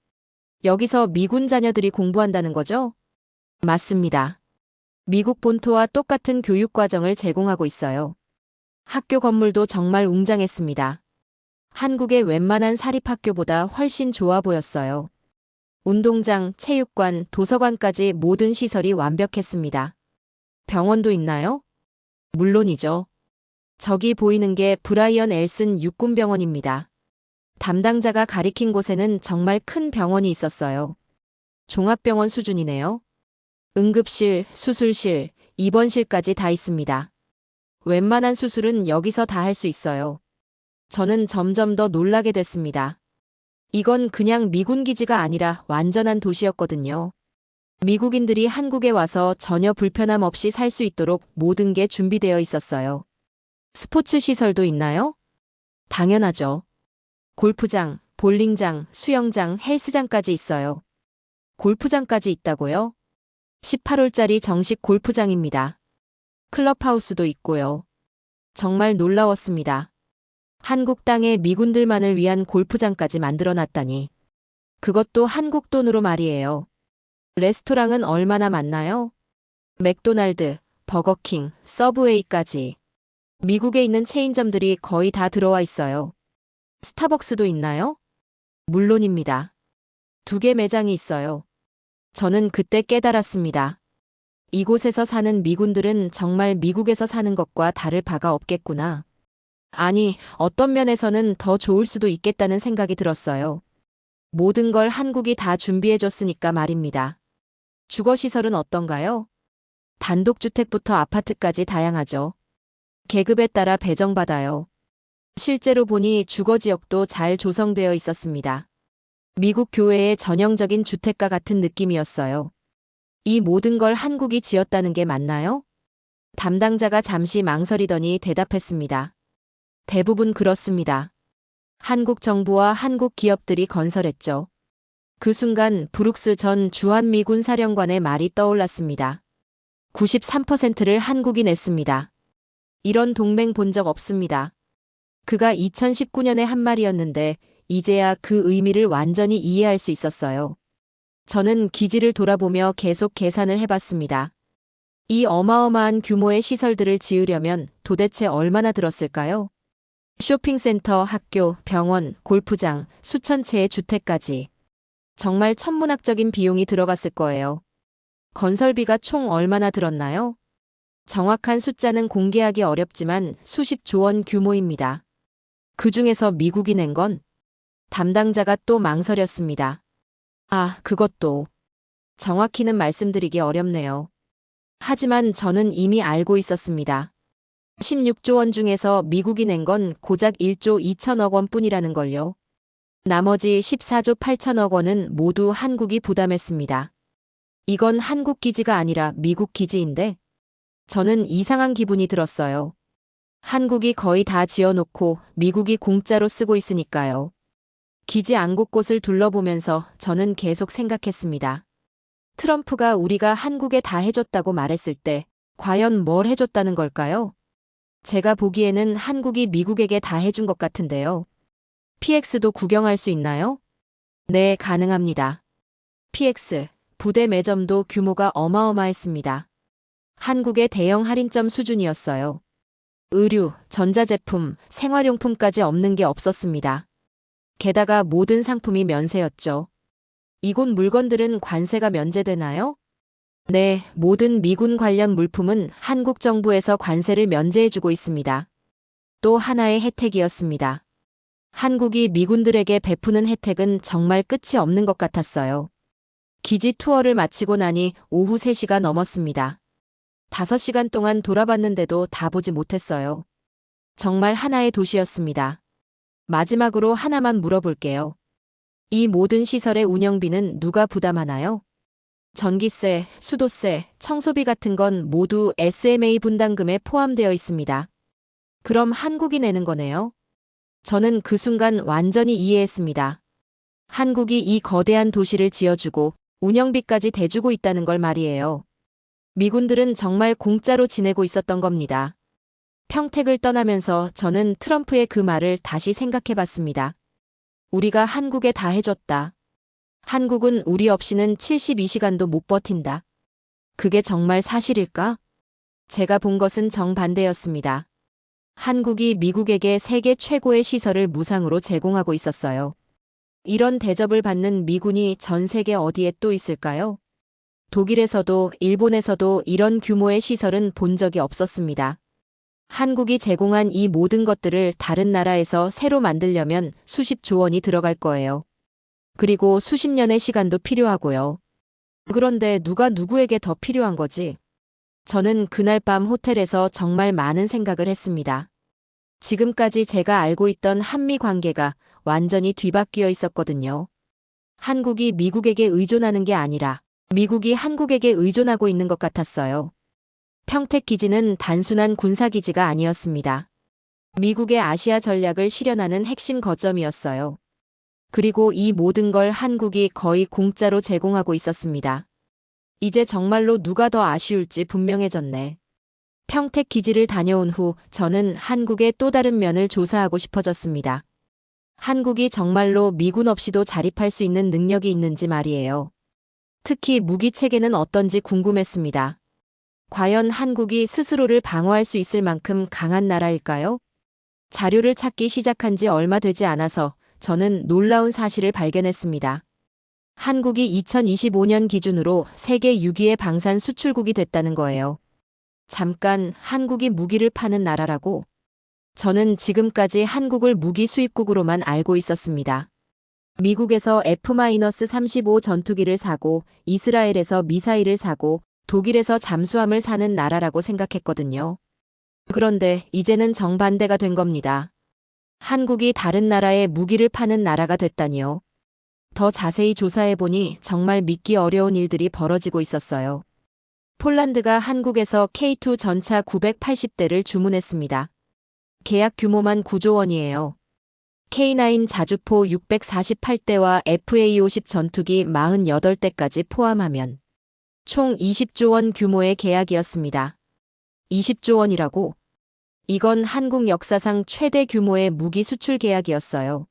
여기서 미군 자녀들이 공부한다는 거죠? 맞습니다. 미국 본토와 똑같은 교육 과정을 제공하고 있어요. 학교 건물도 정말 웅장했습니다. 한국의 웬만한 사립학교보다 훨씬 좋아 보였어요. 운동장, 체육관, 도서관까지 모든 시설이 완벽했습니다. 병원도 있나요? 물론이죠. 저기 보이는 게 브라이언 엘슨 육군병원입니다. 담당자가 가리킨 곳에는 정말 큰 병원이 있었어요. 종합병원 수준이네요. 응급실, 수술실, 입원실까지 다 있습니다. 웬만한 수술은 여기서 다 할 수 있어요. 저는 점점 더 놀라게 됐습니다. 이건 그냥 미군 기지가 아니라 완전한 도시였거든요. 미국인들이 한국에 와서 전혀 불편함 없이 살 수 있도록 모든 게 준비되어 있었어요. 스포츠 시설도 있나요? 당연하죠. 골프장, 볼링장, 수영장, 헬스장까지 있어요. 골프장까지 있다고요? 18홀짜리 정식 골프장입니다. 클럽하우스도 있고요. 정말 놀라웠습니다. 한국 땅에 미군들만을 위한 골프장까지 만들어놨다니. 그것도 한국 돈으로 말이에요. 레스토랑은 얼마나 많나요? 맥도날드, 버거킹, 서브웨이까지. 미국에 있는 체인점들이 거의 다 들어와 있어요. 스타벅스도 있나요? 물론입니다. 2개 매장이 있어요. 저는 그때 깨달았습니다. 이곳에서 사는 미군들은 정말 미국에서 사는 것과 다를 바가 없겠구나. 아니, 어떤 면에서는 더 좋을 수도 있겠다는 생각이 들었어요. 모든 걸 한국이 다 준비해줬으니까 말입니다. 주거시설은 어떤가요? 단독주택부터 아파트까지 다양하죠. 계급에 따라 배정받아요. 실제로 보니 주거지역도 잘 조성되어 있었습니다. 미국 교외의 전형적인 주택가 같은 느낌이었어요. 이 모든 걸 한국이 지었다는 게 맞나요? 담당자가 잠시 망설이더니 대답했습니다. 대부분 그렇습니다. 한국 정부와 한국 기업들이 건설했죠. 그 순간 브룩스 전 주한미군 사령관의 말이 떠올랐습니다. 93%를 한국이 냈습니다. 이런 동맹 본 적 없습니다. 그가 2019년에 한 말이었는데 이제야 그 의미를 완전히 이해할 수 있었어요. 저는 기지를 돌아보며 계속 계산을 해봤습니다. 이 어마어마한 규모의 시설들을 지으려면 도대체 얼마나 들었을까요? 쇼핑센터, 학교, 병원, 골프장, 수천 채의 주택까지. 정말 천문학적인 비용이 들어갔을 거예요. 건설비가 총 얼마나 들었나요? 정확한 숫자는 공개하기 어렵지만 수십조 원 규모입니다. 그 중에서 미국이 낸 건? 담당자가 또 망설였습니다. 아, 그것도. 정확히는 말씀드리기 어렵네요. 하지만 저는 이미 알고 있었습니다. 16조 원 중에서 미국이 낸 건 고작 1조 2천억 원 뿐이라는 걸요. 나머지 14조 8천억 원은 모두 한국이 부담했습니다. 이건 한국 기지가 아니라 미국 기지인데 저는 이상한 기분이 들었어요. 한국이 거의 다 지어놓고 미국이 공짜로 쓰고 있으니까요. 기지 안 곳곳을 둘러보면서 저는 계속 생각했습니다. 트럼프가 우리가 한국에 다 해줬다고 말했을 때 과연 뭘 해줬다는 걸까요? 제가 보기에는 한국이 미국에게 다 해준 것 같은데요. PX도 구경할 수 있나요? 네, 가능합니다. PX, 부대 매점도 규모가 어마어마했습니다. 한국의 대형 할인점 수준이었어요. 의류, 전자제품, 생활용품까지 없는 게 없었습니다. 게다가 모든 상품이 면세였죠. 이곳 물건들은 관세가 면제되나요? 네, 모든 미군 관련 물품은 한국 정부에서 관세를 면제해주고 있습니다. 또 하나의 혜택이었습니다. 한국이 미군들에게 베푸는 혜택은 정말 끝이 없는 것 같았어요. 기지 투어를 마치고 나니 오후 3시가 넘었습니다. 5시간 동안 돌아봤는데도 다 보지 못했어요. 정말 하나의 도시였습니다. 마지막으로 하나만 물어볼게요. 이 모든 시설의 운영비는 누가 부담하나요? 전기세, 수도세, 청소비 같은 건 모두 SMA 분담금에 포함되어 있습니다. 그럼 한국이 내는 거네요? 저는 그 순간 완전히 이해했습니다. 한국이 이 거대한 도시를 지어주고 운영비까지 대주고 있다는 걸 말이에요. 미군들은 정말 공짜로 지내고 있었던 겁니다. 평택을 떠나면서 저는 트럼프의 그 말을 다시 생각해봤습니다. 우리가 한국에 다 해줬다. 한국은 우리 없이는 72시간도 못 버틴다. 그게 정말 사실일까? 제가 본 것은 정반대였습니다. 한국이 미국에게 세계 최고의 시설을 무상으로 제공하고 있었어요. 이런 대접을 받는 미군이 전 세계 어디에 또 있을까요? 독일에서도 일본에서도 이런 규모의 시설은 본 적이 없었습니다. 한국이 제공한 이 모든 것들을 다른 나라에서 새로 만들려면 수십조 원이 들어갈 거예요. 그리고 수십 년의 시간도 필요하고요. 그런데 누가 누구에게 더 필요한 거지? 저는 그날 밤 호텔에서 정말 많은 생각을 했습니다. 지금까지 제가 알고 있던 한미 관계가 완전히 뒤바뀌어 있었거든요. 한국이 미국에게 의존하는 게 아니라 미국이 한국에게 의존하고 있는 것 같았어요. 평택 기지는 단순한 군사 기지가 아니었습니다. 미국의 아시아 전략을 실현하는 핵심 거점이었어요. 그리고 이 모든 걸 한국이 거의 공짜로 제공하고 있었습니다. 이제 정말로 누가 더 아쉬울지 분명해졌네. 평택 기지를 다녀온 후 저는 한국의 또 다른 면을 조사하고 싶어졌습니다. 한국이 정말로 미군 없이도 자립할 수 있는 능력이 있는지 말이에요. 특히 무기 체계는 어떤지 궁금했습니다. 과연 한국이 스스로를 방어할 수 있을 만큼 강한 나라일까요? 자료를 찾기 시작한 지 얼마 되지 않아서 저는 놀라운 사실을 발견했습니다. 한국이 2025년 기준으로 세계 6위의 방산 수출국이 됐다는 거예요. 잠깐, 한국이 무기를 파는 나라라고? 저는 지금까지 한국을 무기 수입국으로만 알고 있었습니다. 미국에서 F-35 전투기를 사고, 이스라엘에서 미사일을 사고, 독일에서 잠수함을 사는 나라라고 생각했거든요. 그런데 이제는 정반대가 된 겁니다. 한국이 다른 나라에 무기를 파는 나라가 됐다니요. 더 자세히 조사해보니 정말 믿기 어려운 일들이 벌어지고 있었어요. 폴란드가 한국에서 K2 전차 980대를 주문했습니다. 계약 규모만 9조 원이에요. K9 자주포 648대와 FA-50 전투기 48대까지 포함하면 총 20조 원 규모의 계약이었습니다. 20조 원이라고? 이건 한국 역사상 최대 규모의 무기 수출 계약이었어요.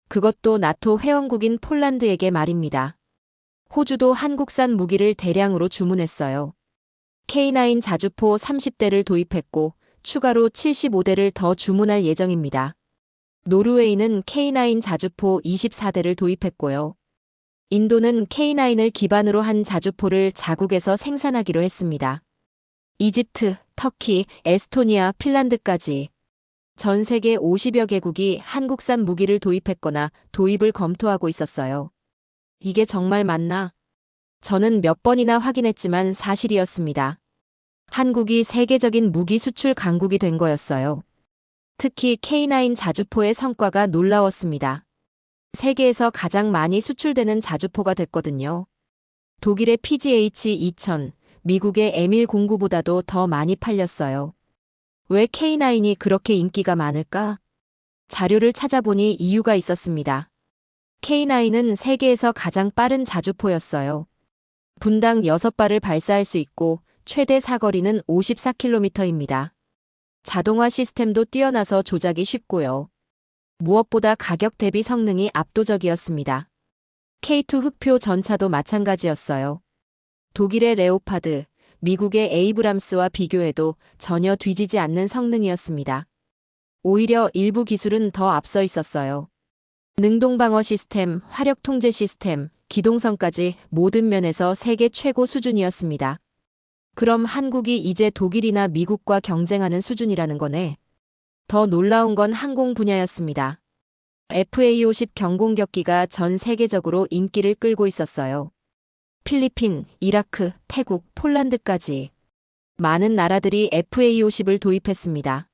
그것도 나토 회원국인 폴란드에게 말입니다. 호주도 한국산 무기를 대량으로 주문했어요. K9 자주포 30대를 도입했고 추가로 75대를 더 주문할 예정입니다. 노르웨이는 K9 자주포 24대를 도입했고요. 인도는 K9을 기반으로 한 자주포를 자국에서 생산하기로 했습니다. 이집트, 터키, 에스토니아, 핀란드까지 전 세계 50여 개국이 한국산 무기를 도입했거나 도입을 검토하고 있었어요. 이게 정말 맞나? 저는 몇 번이나 확인했지만 사실이었습니다. 한국이 세계적인 무기 수출 강국이 된 거였어요. 특히 K9 자주포의 성과가 놀라웠습니다. 세계에서 가장 많이 수출되는 자주포가 됐거든요. 독일의 PGH-2000, 미국의 M109보다도 더 많이 팔렸어요. 왜 K9이 그렇게 인기가 많을까? 자료를 찾아보니 이유가 있었습니다. K9은 세계에서 가장 빠른 자주포였어요. 분당 6발을 발사할 수 있고 최대 사거리는 54km입니다. 자동화 시스템도 뛰어나서 조작이 쉽고요. 무엇보다 가격 대비 성능이 압도적이었습니다. K2 흑표 전차도 마찬가지였어요. 독일의 레오파드, 미국의 에이브람스와 비교해도 전혀 뒤지지 않는 성능이었습니다. 오히려 일부 기술은 더 앞서 있었어요. 능동방어 시스템, 화력 통제 시스템, 기동성까지 모든 면에서 세계 최고 수준이었습니다. 그럼 한국이 이제 독일이나 미국과 경쟁하는 수준이라는 거네. 더 놀라운 건 항공 분야였습니다. FA-50 경공격기가 전 세계적으로 인기를 끌고 있었어요. 필리핀, 이라크, 태국, 폴란드까지 많은 나라들이 FA-50을 도입했습니다.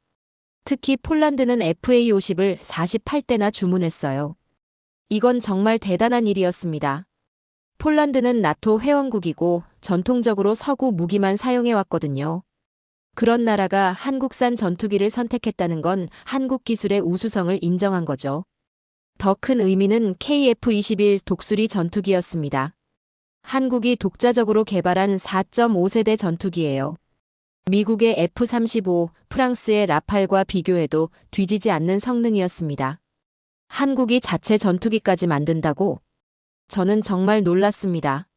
특히 폴란드는 FA-50을 48대나 주문했어요. 이건 정말 대단한 일이었습니다. 폴란드는 나토 회원국이고 전통적으로 서구 무기만 사용해왔거든요. 그런 나라가 한국산 전투기를 선택했다는 건 한국 기술의 우수성을 인정한 거죠. 더 큰 의미는 KF-21 독수리 전투기였습니다. 한국이 독자적으로 개발한 4.5세대 전투기예요. 미국의 F-35, 프랑스의 라팔과 비교해도 뒤지지 않는 성능이었습니다. 한국이 자체 전투기까지 만든다고? 저는 정말 놀랐습니다.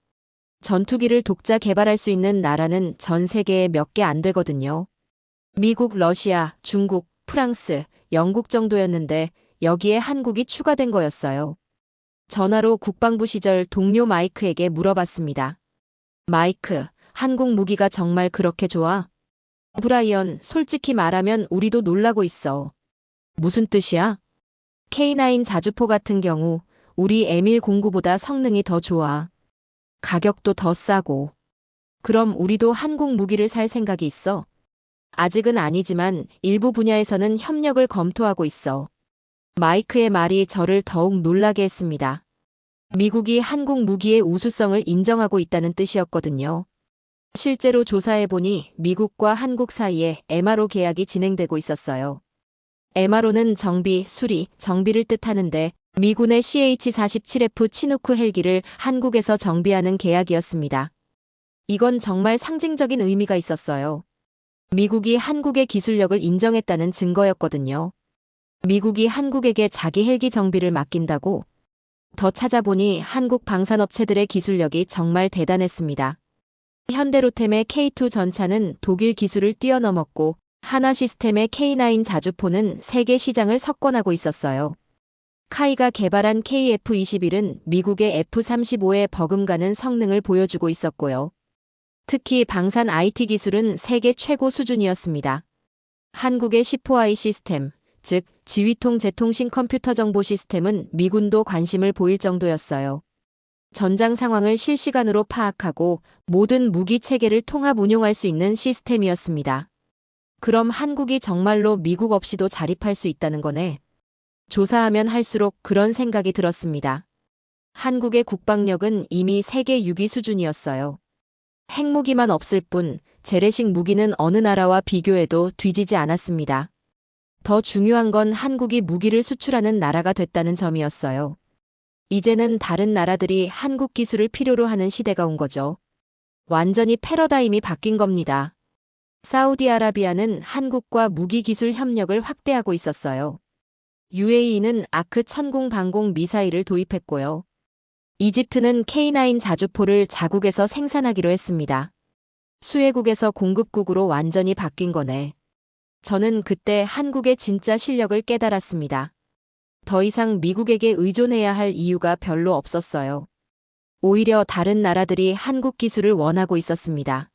전투기를 독자 개발할 수 있는 나라는 전 세계에 몇 개 안 되거든요. 미국, 러시아, 중국, 프랑스, 영국 정도였는데 여기에 한국이 추가된 거였어요. 전화로 국방부 시절 동료 마이크에게 물어봤습니다. 마이크, 한국 무기가 정말 그렇게 좋아? 브라이언, 솔직히 말하면 우리도 놀라고 있어. 무슨 뜻이야? K9 자주포 같은 경우 우리 M109보다 성능이 더 좋아. 가격도 더 싸고. 그럼 우리도 한국 무기를 살 생각이 있어? 아직은 아니지만 일부 분야에서는 협력을 검토하고 있어. 마이크의 말이 저를 더욱 놀라게 했습니다. 미국이 한국 무기의 우수성을 인정하고 있다는 뜻이었거든요. 실제로 조사해보니 미국과 한국 사이에 MRO 계약이 진행되고 있었어요. MRO는 정비, 수리, 정비를 뜻하는데 미군의 CH-47F 치누크 헬기를 한국에서 정비하는 계약이었습니다. 이건 정말 상징적인 의미가 있었어요. 미국이 한국의 기술력을 인정했다는 증거였거든요. 미국이 한국에게 자기 헬기 정비를 맡긴다고? 더 찾아보니 한국 방산업체들의 기술력이 정말 대단했습니다. 현대로템의 K2 전차는 독일 기술을 뛰어넘었고 한화시스템의 K9 자주포는 세계 시장을 석권하고 있었어요. 카이가 개발한 KF-21은 미국의 F-35에 버금가는 성능을 보여주고 있었고요. 특히 방산 IT 기술은 세계 최고 수준이었습니다. 한국의 C4I 시스템, 즉 지휘통 제통신 컴퓨터 정보 시스템은 미군도 관심을 보일 정도였어요. 전장 상황을 실시간으로 파악하고 모든 무기 체계를 통합 운용할 수 있는 시스템이었습니다. 그럼 한국이 정말로 미국 없이도 자립할 수 있다는 거네. 조사하면 할수록 그런 생각이 들었습니다. 한국의 국방력은 이미 세계 6위 수준이었어요. 핵무기만 없을 뿐 재래식 무기는 어느 나라와 비교해도 뒤지지 않았습니다. 더 중요한 건 한국이 무기를 수출하는 나라가 됐다는 점이었어요. 이제는 다른 나라들이 한국 기술을 필요로 하는 시대가 온 거죠. 완전히 패러다임이 바뀐 겁니다. 사우디아라비아는 한국과 무기 기술 협력을 확대하고 있었어요. UAE는 아크 천궁 방공 미사일을 도입했고요. 이집트는 K9 자주포를 자국에서 생산하기로 했습니다. 수혜국에서 공급국으로 완전히 바뀐 거네. 저는 그때 한국의 진짜 실력을 깨달았습니다. 더 이상 미국에게 의존해야 할 이유가 별로 없었어요. 오히려 다른 나라들이 한국 기술을 원하고 있었습니다.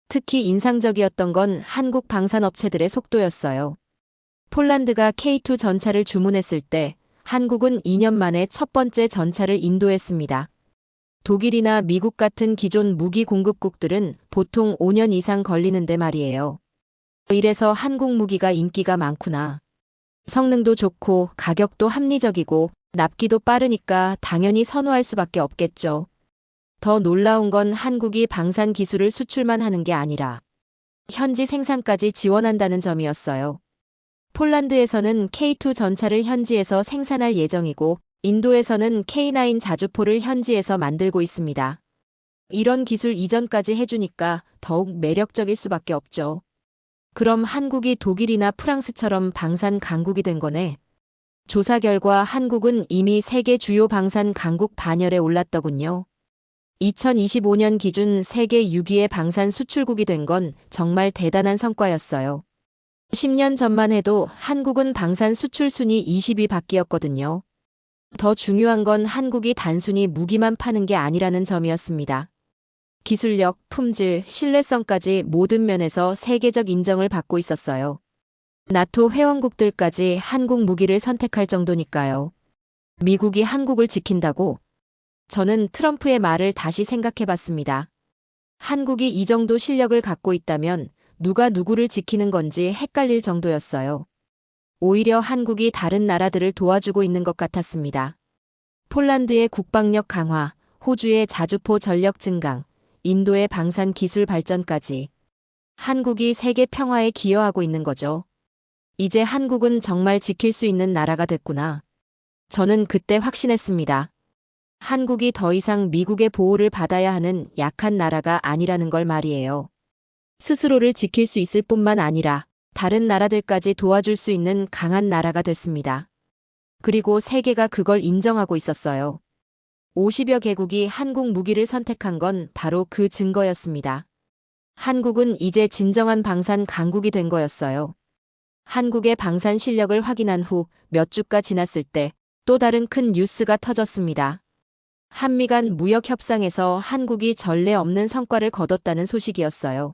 특히 인상적이었던 건 한국 방산업체들의 속도였어요. 폴란드가 K2 전차를 주문했을 때 한국은 2년 만에 첫 번째 전차를 인도했습니다. 독일이나 미국 같은 기존 무기 공급국들은 보통 5년 이상 걸리는데 말이에요. 이래서 한국 무기가 인기가 많구나. 성능도 좋고 가격도 합리적이고 납기도 빠르니까 당연히 선호할 수밖에 없겠죠. 더 놀라운 건 한국이 방산 기술을 수출만 하는 게 아니라 현지 생산까지 지원한다는 점이었어요. 폴란드에서는 K2 전차를 현지에서 생산할 예정이고 인도에서는 K9 자주포를 현지에서 만들고 있습니다. 이런 기술 이전까지 해주니까 더욱 매력적일 수밖에 없죠. 그럼 한국이 독일이나 프랑스처럼 방산 강국이 된 거네. 조사 결과 한국은 이미 세계 주요 방산 강국 반열에 올랐더군요. 2025년 기준 세계 6위의 방산 수출국이 된 건 정말 대단한 성과였어요. 10년 전만 해도 한국은 방산 수출 순위 20위 밖이었거든요. 더 중요한 건 한국이 단순히 무기만 파는 게 아니라는 점이었습니다. 기술력, 품질, 신뢰성까지 모든 면에서 세계적 인정을 받고 있었어요. 나토 회원국들까지 한국 무기를 선택할 정도니까요. 미국이 한국을 지킨다고? 저는 트럼프의 말을 다시 생각해봤습니다. 한국이 이 정도 실력을 갖고 있다면 누가 누구를 지키는 건지 헷갈릴 정도였어요. 오히려 한국이 다른 나라들을 도와주고 있는 것 같았습니다. 폴란드의 국방력 강화, 호주의 자주포 전력 증강, 인도의 방산 기술 발전까지 한국이 세계 평화에 기여하고 있는 거죠. 이제 한국은 정말 지킬 수 있는 나라가 됐구나. 저는 그때 확신했습니다. 한국이 더 이상 미국의 보호를 받아야 하는 약한 나라가 아니라는 걸 말이에요. 스스로를 지킬 수 있을 뿐만 아니라 다른 나라들까지 도와줄 수 있는 강한 나라가 됐습니다. 그리고 세계가 그걸 인정하고 있었어요. 50여 개국이 한국 무기를 선택한 건 바로 그 증거였습니다. 한국은 이제 진정한 방산 강국이 된 거였어요. 한국의 방산 실력을 확인한 후 몇 주가 지났을 때 또 다른 큰 뉴스가 터졌습니다. 한미 간 무역 협상에서 한국이 전례 없는 성과를 거뒀다는 소식이었어요.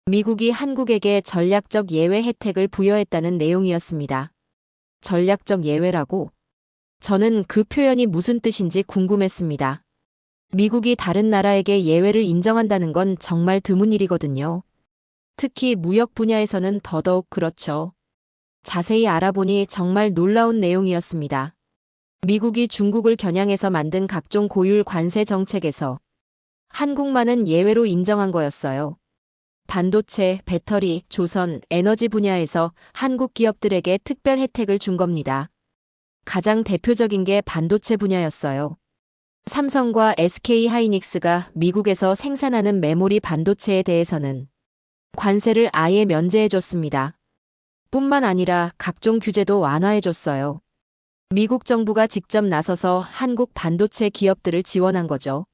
미국이 한국에게 전략적 예외 혜택을 부여했다는 내용이었습니다. 전략적 예외라고? 저는 그 표현이 무슨 뜻인지 궁금했습니다. 미국이 다른 나라에게 예외를 인정한다는 건 정말 드문 일이거든요. 특히 무역 분야에서는 더더욱 그렇죠. 자세히 알아보니 정말 놀라운 내용이었습니다. 미국이 중국을 겨냥해서 만든 각종 고율 관세 정책에서 한국만은 예외로 인정한 거였어요. 반도체, 배터리, 조선, 에너지 분야에서 한국 기업들에게 특별 혜택을 준 겁니다. 가장 대표적인 게 반도체 분야였어요. 삼성과 SK 하이닉스가 미국에서 생산하는 메모리 반도체에 대해서는 관세를 아예 면제해줬습니다. 뿐만 아니라 각종 규제도 완화해줬어요. 미국 정부가 직접 나서서 한국 반도체 기업들을 지원한 거죠.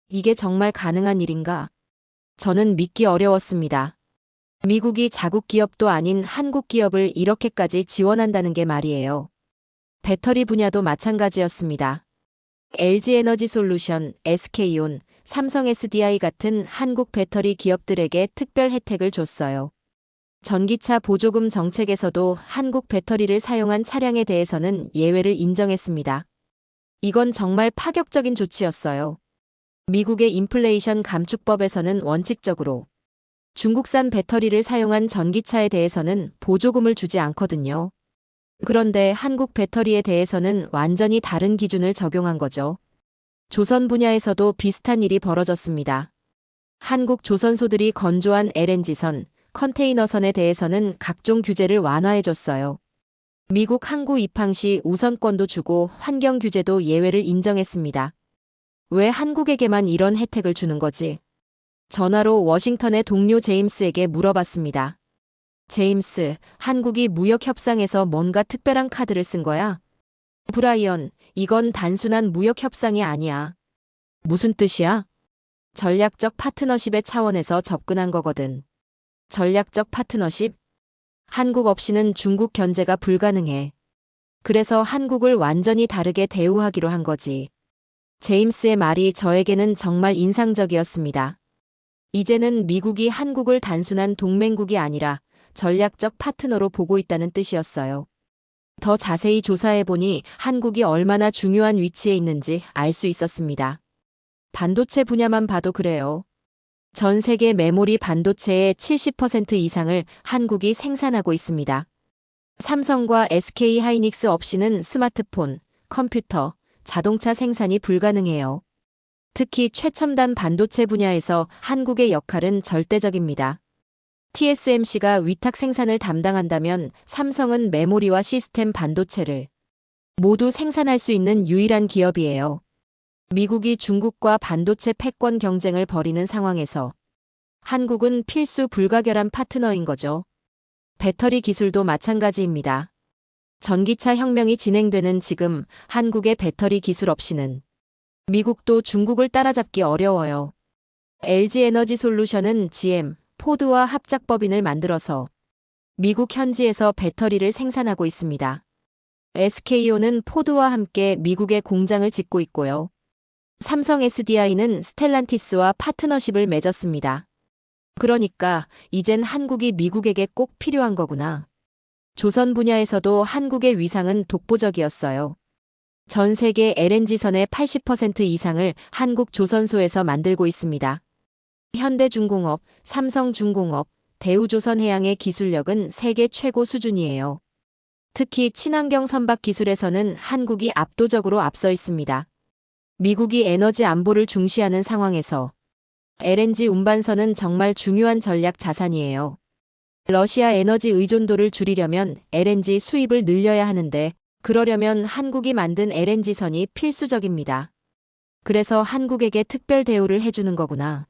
이게 정말 가능한 일인가? 저는 믿기 어려웠습니다. 미국이 자국 기업도 아닌 한국 기업을 이렇게까지 지원한다는 게 말이에요. 배터리 분야도 마찬가지였습니다. LG에너지솔루션, SK온, 삼성 SDI 같은 한국 배터리 기업들에게 특별 혜택을 줬어요. 전기차 보조금 정책에서도 한국 배터리를 사용한 차량에 대해서는 예외를 인정했습니다. 이건 정말 파격적인 조치였어요. 미국의 인플레이션 감축법에서는 원칙적으로 중국산 배터리를 사용한 전기차에 대해서는 보조금을 주지 않거든요. 그런데 한국 배터리에 대해서는 완전히 다른 기준을 적용한 거죠. 조선 분야에서도 비슷한 일이 벌어졌습니다. 한국 조선소들이 건조한 LNG선, 컨테이너선에 대해서는 각종 규제를 완화해줬어요. 미국 항구 입항 시 우선권도 주고 환경 규제도 예외를 인정했습니다. 왜 한국에게만 이런 혜택을 주는 거지? 전화로 워싱턴의 동료 제임스에게 물어봤습니다. 제임스, 한국이 무역협상에서 뭔가 특별한 카드를 쓴 거야? 브라이언, 이건 단순한 무역협상이 아니야. 무슨 뜻이야? 전략적 파트너십의 차원에서 접근한 거거든. 전략적 파트너십? 한국 없이는 중국 견제가 불가능해. 그래서 한국을 완전히 다르게 대우하기로 한 거지. 제임스의 말이 저에게는 정말 인상적이었습니다. 이제는 미국이 한국을 단순한 동맹국이 아니라 전략적 파트너로 보고 있다는 뜻이었어요. 더 자세히 조사해보니 한국이 얼마나 중요한 위치에 있는지 알 수 있었습니다. 반도체 분야만 봐도 그래요. 전 세계 메모리 반도체의 70% 이상을 한국이 생산하고 있습니다. 삼성과 SK 하이닉스 없이는 스마트폰, 컴퓨터, 자동차 생산이 불가능해요. 특히 최첨단 반도체 분야에서 한국의 역할은 절대적입니다. TSMC가 위탁 생산을 담당한다면 삼성은 메모리와 시스템 반도체를 모두 생산할 수 있는 유일한 기업이에요. 미국이 중국과 반도체 패권 경쟁을 벌이는 상황에서 한국은 필수 불가결한 파트너인 거죠. 배터리 기술도 마찬가지입니다. 전기차 혁명이 진행되는 지금 한국의 배터리 기술 없이는 미국도 중국을 따라잡기 어려워요. LG에너지솔루션은 GM, 포드와 합작법인을 만들어서 미국 현지에서 배터리를 생산하고 있습니다. SK온은 포드와 함께 미국에 공장을 짓고 있고요. 삼성 SDI는 스텔란티스와 파트너십을 맺었습니다. 그러니까 이젠 한국이 미국에게 꼭 필요한 거구나. 조선 분야에서도 한국의 위상은 독보적이었어요. 전 세계 LNG선의 80% 이상을 한국 조선소에서 만들고 있습니다. 현대중공업, 삼성중공업, 대우조선해양의 기술력은 세계 최고 수준이에요. 특히 친환경 선박 기술에서는 한국이 압도적으로 앞서 있습니다. 미국이 에너지 안보를 중시하는 상황에서 LNG 운반선은 정말 중요한 전략 자산이에요. 러시아 에너지 의존도를 줄이려면 LNG 수입을 늘려야 하는데 그러려면 한국이 만든 LNG선이 필수적입니다. 그래서 한국에게 특별 대우를 해주는 거구나.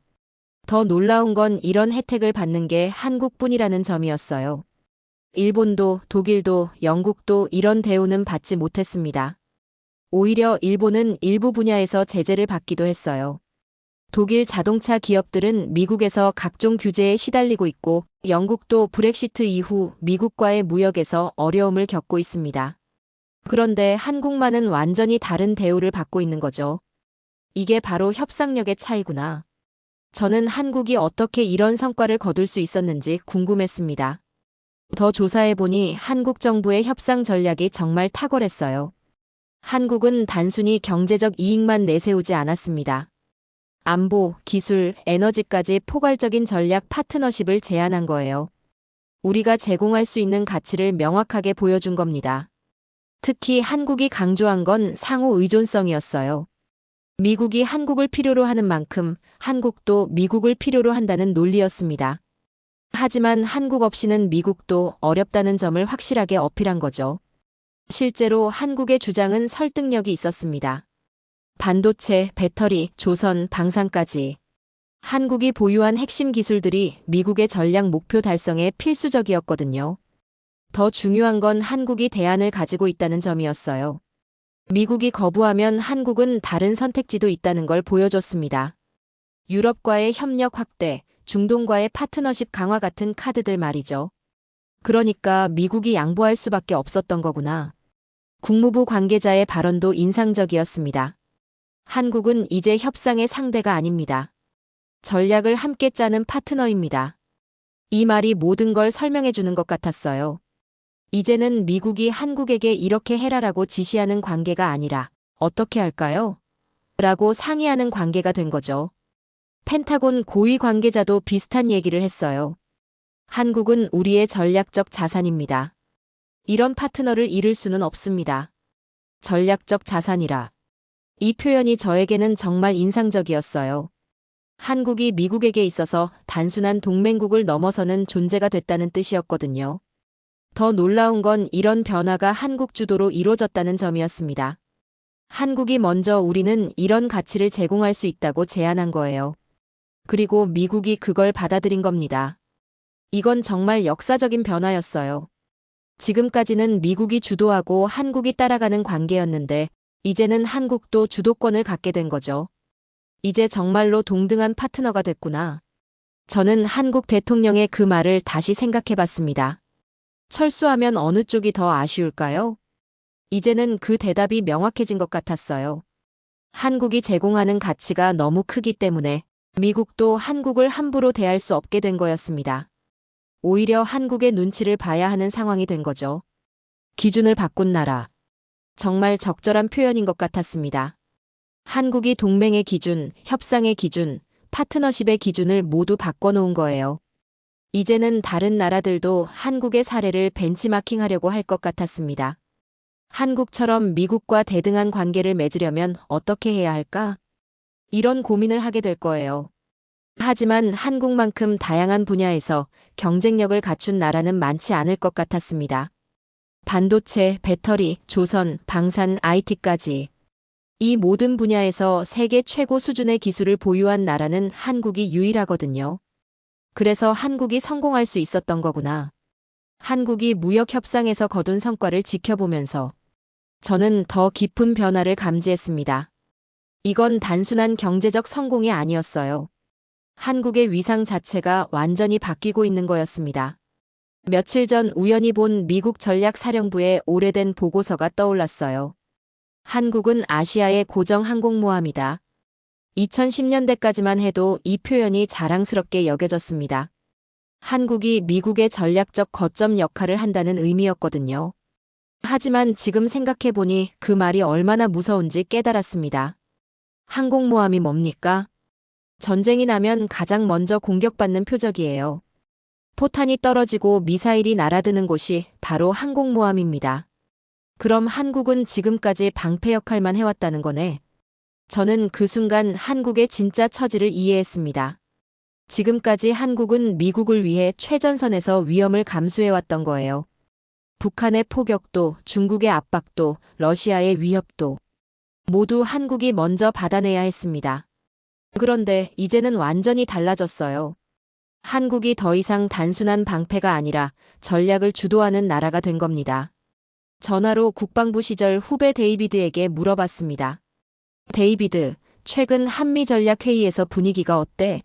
더 놀라운 건 이런 혜택을 받는 게 한국뿐이라는 점이었어요. 일본도, 독일도, 영국도 이런 대우는 받지 못했습니다. 오히려 일본은 일부 분야에서 제재를 받기도 했어요. 독일 자동차 기업들은 미국에서 각종 규제에 시달리고 있고 영국도 브렉시트 이후 미국과의 무역에서 어려움을 겪고 있습니다. 그런데 한국만은 완전히 다른 대우를 받고 있는 거죠. 이게 바로 협상력의 차이구나. 저는 한국이 어떻게 이런 성과를 거둘 수 있었는지 궁금했습니다. 더 조사해보니 한국 정부의 협상 전략이 정말 탁월했어요. 한국은 단순히 경제적 이익만 내세우지 않았습니다. 안보, 기술, 에너지까지 포괄적인 전략 파트너십을 제안한 거예요. 우리가 제공할 수 있는 가치를 명확하게 보여준 겁니다. 특히 한국이 강조한 건 상호 의존성이었어요. 미국이 한국을 필요로 하는 만큼 한국도 미국을 필요로 한다는 논리였습니다. 하지만 한국 없이는 미국도 어렵다는 점을 확실하게 어필한 거죠. 실제로 한국의 주장은 설득력이 있었습니다. 반도체, 배터리, 조선, 방산까지 한국이 보유한 핵심 기술들이 미국의 전략 목표 달성에 필수적이었거든요. 더 중요한 건 한국이 대안을 가지고 있다는 점이었어요. 미국이 거부하면 한국은 다른 선택지도 있다는 걸 보여줬습니다. 유럽과의 협력 확대, 중동과의 파트너십 강화 같은 카드들 말이죠. 그러니까 미국이 양보할 수밖에 없었던 거구나. 국무부 관계자의 발언도 인상적이었습니다. 한국은 이제 협상의 상대가 아닙니다. 전략을 함께 짜는 파트너입니다. 이 말이 모든 걸 설명해 주는 것 같았어요. 이제는 미국이 한국에게 이렇게 해라라고 지시하는 관계가 아니라 어떻게 할까요? 라고 상의하는 관계가 된 거죠. 펜타곤 고위 관계자도 비슷한 얘기를 했어요. 한국은 우리의 전략적 자산입니다. 이런 파트너를 잃을 수는 없습니다. 전략적 자산이라. 이 표현이 저에게는 정말 인상적이었어요. 한국이 미국에게 있어서 단순한 동맹국을 넘어서는 존재가 됐다는 뜻이었거든요. 더 놀라운 건 이런 변화가 한국 주도로 이루어졌다는 점이었습니다. 한국이 먼저 우리는 이런 가치를 제공할 수 있다고 제안한 거예요. 그리고 미국이 그걸 받아들인 겁니다. 이건 정말 역사적인 변화였어요. 지금까지는 미국이 주도하고 한국이 따라가는 관계였는데 이제는 한국도 주도권을 갖게 된 거죠. 이제 정말로 동등한 파트너가 됐구나. 저는 한국 대통령의 그 말을 다시 생각해 봤습니다. 철수하면 어느 쪽이 더 아쉬울까요? 이제는 그 대답이 명확해진 것 같았어요. 한국이 제공하는 가치가 너무 크기 때문에 미국도 한국을 함부로 대할 수 없게 된 거였습니다. 오히려 한국의 눈치를 봐야 하는 상황이 된 거죠. 기준을 바꾼 나라. 정말 적절한 표현인 것 같았습니다. 한국이 동맹의 기준, 협상의 기준, 파트너십의 기준을 모두 바꿔놓은 거예요. 이제는 다른 나라들도 한국의 사례를 벤치마킹하려고 할 것 같았습니다. 한국처럼 미국과 대등한 관계를 맺으려면 어떻게 해야 할까? 이런 고민을 하게 될 거예요. 하지만 한국만큼 다양한 분야에서 경쟁력을 갖춘 나라는 많지 않을 것 같았습니다. 반도체, 배터리, 조선, 방산, IT까지. 이 모든 분야에서 세계 최고 수준의 기술을 보유한 나라는 한국이 유일하거든요. 그래서 한국이 성공할 수 있었던 거구나. 한국이 무역 협상에서 거둔 성과를 지켜보면서 저는 더 깊은 변화를 감지했습니다. 이건 단순한 경제적 성공이 아니었어요. 한국의 위상 자체가 완전히 바뀌고 있는 거였습니다. 며칠 전 우연히 본 미국 전략사령부의 오래된 보고서가 떠올랐어요. 한국은 아시아의 고정 항공모함이다. 2010년대까지만 해도 이 표현이 자랑스럽게 여겨졌습니다. 한국이 미국의 전략적 거점 역할을 한다는 의미였거든요. 하지만 지금 생각해보니 그 말이 얼마나 무서운지 깨달았습니다. 항공모함이 뭡니까? 전쟁이 나면 가장 먼저 공격받는 표적이에요. 포탄이 떨어지고 미사일이 날아드는 곳이 바로 항공모함입니다. 그럼 한국은 지금까지 방패 역할만 해왔다는 거네. 저는 그 순간 한국의 진짜 처지를 이해했습니다. 지금까지 한국은 미국을 위해 최전선에서 위험을 감수해왔던 거예요. 북한의 포격도, 중국의 압박도, 러시아의 위협도 모두 한국이 먼저 받아내야 했습니다. 그런데 이제는 완전히 달라졌어요. 한국이 더 이상 단순한 방패가 아니라 전략을 주도하는 나라가 된 겁니다. 전화로 국방부 시절 후배 데이비드에게 물어봤습니다. 데이비드, 최근 한미전략회의에서 분위기가 어때?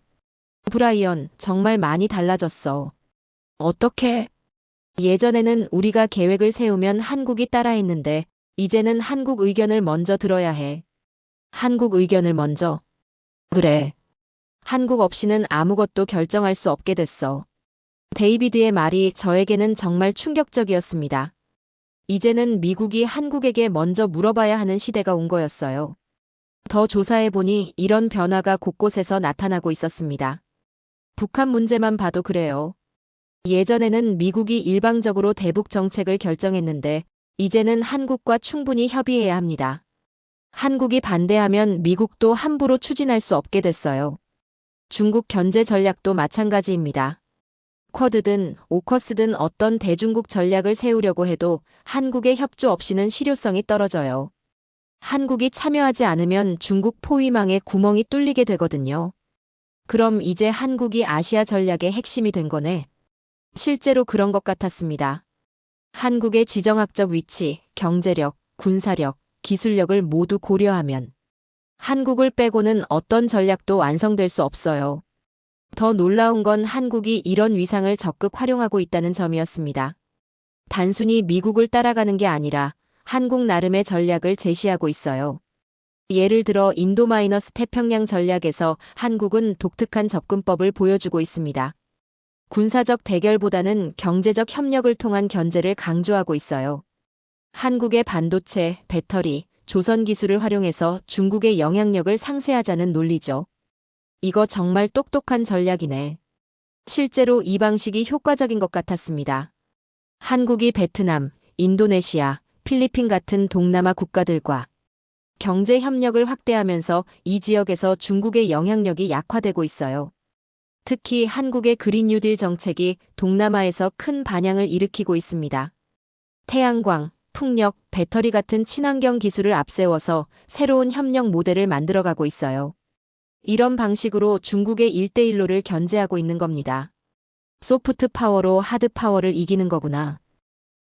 브라이언, 정말 많이 달라졌어. 어떻게? 예전에는 우리가 계획을 세우면 한국이 따라했는데 이제는 한국 의견을 먼저 들어야 해. 한국 의견을 먼저? 그래. 한국 없이는 아무것도 결정할 수 없게 됐어. 데이비드의 말이 저에게는 정말 충격적이었습니다. 이제는 미국이 한국에게 먼저 물어봐야 하는 시대가 온 거였어요. 더 조사해보니 이런 변화가 곳곳에서 나타나고 있었습니다. 북한 문제만 봐도 그래요. 예전에는 미국이 일방적으로 대북 정책을 결정했는데 이제는 한국과 충분히 협의해야 합니다. 한국이 반대하면 미국도 함부로 추진할 수 없게 됐어요. 중국 견제 전략도 마찬가지입니다. 쿼드든 오커스든 어떤 대중국 전략을 세우려고 해도 한국의 협조 없이는 실효성이 떨어져요. 한국이 참여하지 않으면 중국 포위망에 구멍이 뚫리게 되거든요. 그럼 이제 한국이 아시아 전략의 핵심이 된 거네. 실제로 그런 것 같았습니다. 한국의 지정학적 위치, 경제력, 군사력, 기술력을 모두 고려하면 한국을 빼고는 어떤 전략도 완성될 수 없어요. 더 놀라운 건 한국이 이런 위상을 적극 활용하고 있다는 점이었습니다. 단순히 미국을 따라가는 게 아니라 한국 나름의 전략을 제시하고 있어요. 예를 들어 인도-태평양 전략에서 한국은 독특한 접근법을 보여주고 있습니다. 군사적 대결보다는 경제적 협력을 통한 견제를 강조하고 있어요. 한국의 반도체, 배터리, 조선 기술을 활용해서 중국의 영향력을 상쇄하자는 논리죠. 이거 정말 똑똑한 전략이네. 실제로 이 방식이 효과적인 것 같았습니다. 한국이 베트남, 인도네시아, 필리핀 같은 동남아 국가들과 경제 협력을 확대하면서 이 지역에서 중국의 영향력이 약화되고 있어요. 특히 한국의 그린 뉴딜 정책이 동남아에서 큰 반향을 일으키고 있습니다. 태양광, 풍력, 배터리 같은 친환경 기술을 앞세워서 새로운 협력 모델을 만들어가고 있어요. 이런 방식으로 중국의 1대1로를 견제하고 있는 겁니다. 소프트 파워로 하드 파워를 이기는 거구나.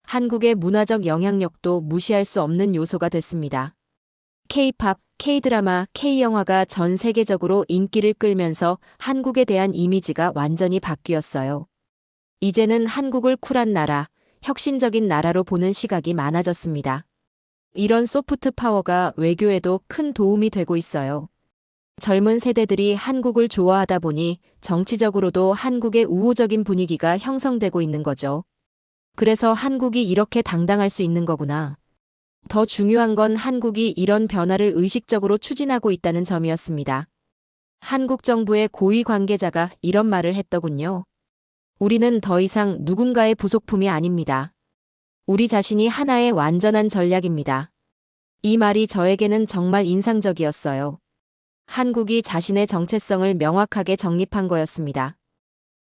한국의 문화적 영향력도 무시할 수 없는 요소가 됐습니다. K-팝, K-드라마, K-영화가 전 세계적으로 인기를 끌면서 한국에 대한 이미지가 완전히 바뀌었어요. 이제는 한국을 쿨한 나라, 혁신적인 나라로 보는 시각이 많아졌습니다. 이런 소프트 파워가 외교에도 큰 도움이 되고 있어요. 젊은 세대들이 한국을 좋아하다 보니 정치적으로도 한국의 우호적인 분위기가 형성되고 있는 거죠. 그래서 한국이 이렇게 당당할 수 있는 거구나. 더 중요한 건 한국이 이런 변화를 의식적으로 추진하고 있다는 점이었습니다. 한국 정부의 고위 관계자가 이런 말을 했더군요. 우리는 더 이상 누군가의 부속품이 아닙니다. 우리 자신이 하나의 완전한 전략입니다. 이 말이 저에게는 정말 인상적이었어요. 한국이 자신의 정체성을 명확하게 정립한 거였습니다.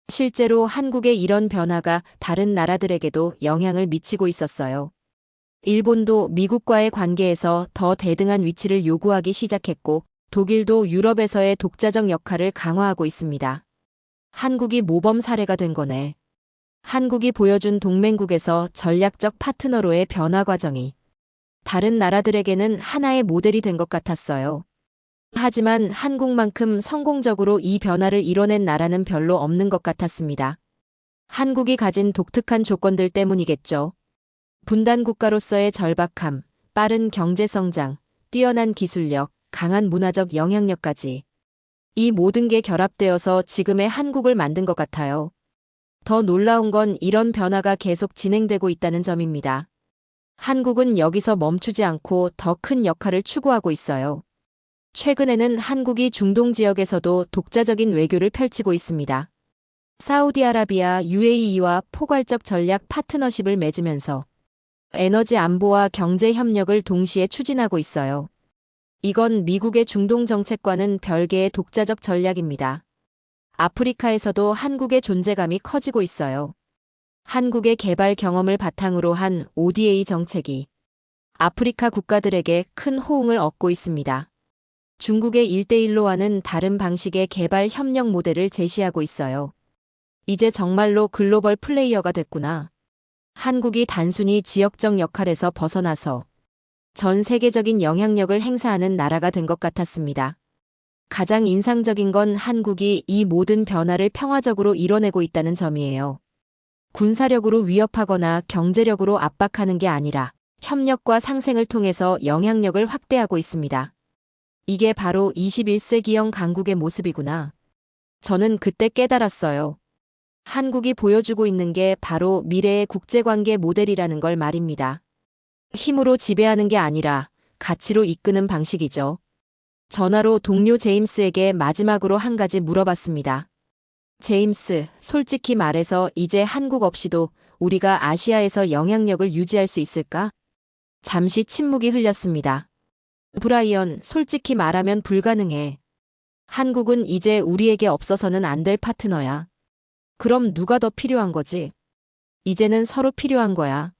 실제로 한국의 이런 변화가 다른 나라들에게도 영향을 미치고 있었어요. 일본도 미국과의 관계에서 더 대등한 위치를 요구하기 시작했고, 독일도 유럽에서의 독자적 역할을 강화하고 있습니다. 한국이 모범 사례가 된 거네. 한국이 보여준 동맹국에서 전략적 파트너로의 변화 과정이 다른 나라들에게는 하나의 모델이 된 것 같았어요. 하지만 한국만큼 성공적으로 이 변화를 이뤄낸 나라는 별로 없는 것 같았습니다. 한국이 가진 독특한 조건들 때문이겠죠. 분단 국가로서의 절박함, 빠른 경제 성장, 뛰어난 기술력, 강한 문화적 영향력까지. 이 모든 게 결합되어서 지금의 한국을 만든 것 같아요. 더 놀라운 건 이런 변화가 계속 진행되고 있다는 점입니다. 한국은 여기서 멈추지 않고 더 큰 역할을 추구하고 있어요. 최근에는 한국이 중동 지역에서도 독자적인 외교를 펼치고 있습니다. 사우디아라비아, UAE와 포괄적 전략 파트너십을 맺으면서 에너지 안보와 경제 협력을 동시에 추진하고 있어요. 이건 미국의 중동 정책과는 별개의 독자적 전략입니다. 아프리카에서도 한국의 존재감이 커지고 있어요. 한국의 개발 경험을 바탕으로 한 ODA 정책이 아프리카 국가들에게 큰 호응을 얻고 있습니다. 중국의 1대1로와는 다른 방식의 개발 협력 모델을 제시하고 있어요. 이제 정말로 글로벌 플레이어가 됐구나. 한국이 단순히 지역적 역할에서 벗어나서 전 세계적인 영향력을 행사하는 나라가 된 것 같았습니다. 가장 인상적인 건 한국이 이 모든 변화를 평화적으로 이뤄내고 있다는 점이에요. 군사력으로 위협하거나 경제력으로 압박하는 게 아니라 협력과 상생을 통해서 영향력을 확대하고 있습니다. 이게 바로 21세기형 강국의 모습이구나. 저는 그때 깨달았어요. 한국이 보여주고 있는 게 바로 미래의 국제관계 모델이라는 걸 말입니다. 힘으로 지배하는 게 아니라 가치로 이끄는 방식이죠. 전화로 동료 제임스에게 마지막으로 한 가지 물어봤습니다. 제임스, 솔직히 말해서 이제 한국 없이도 우리가 아시아에서 영향력을 유지할 수 있을까? 잠시 침묵이 흘렸습니다. 브라이언, 솔직히 말하면 불가능해. 한국은 이제 우리에게 없어서는 안 될 파트너야. 그럼 누가 더 필요한 거지? 이제는 서로 필요한 거야.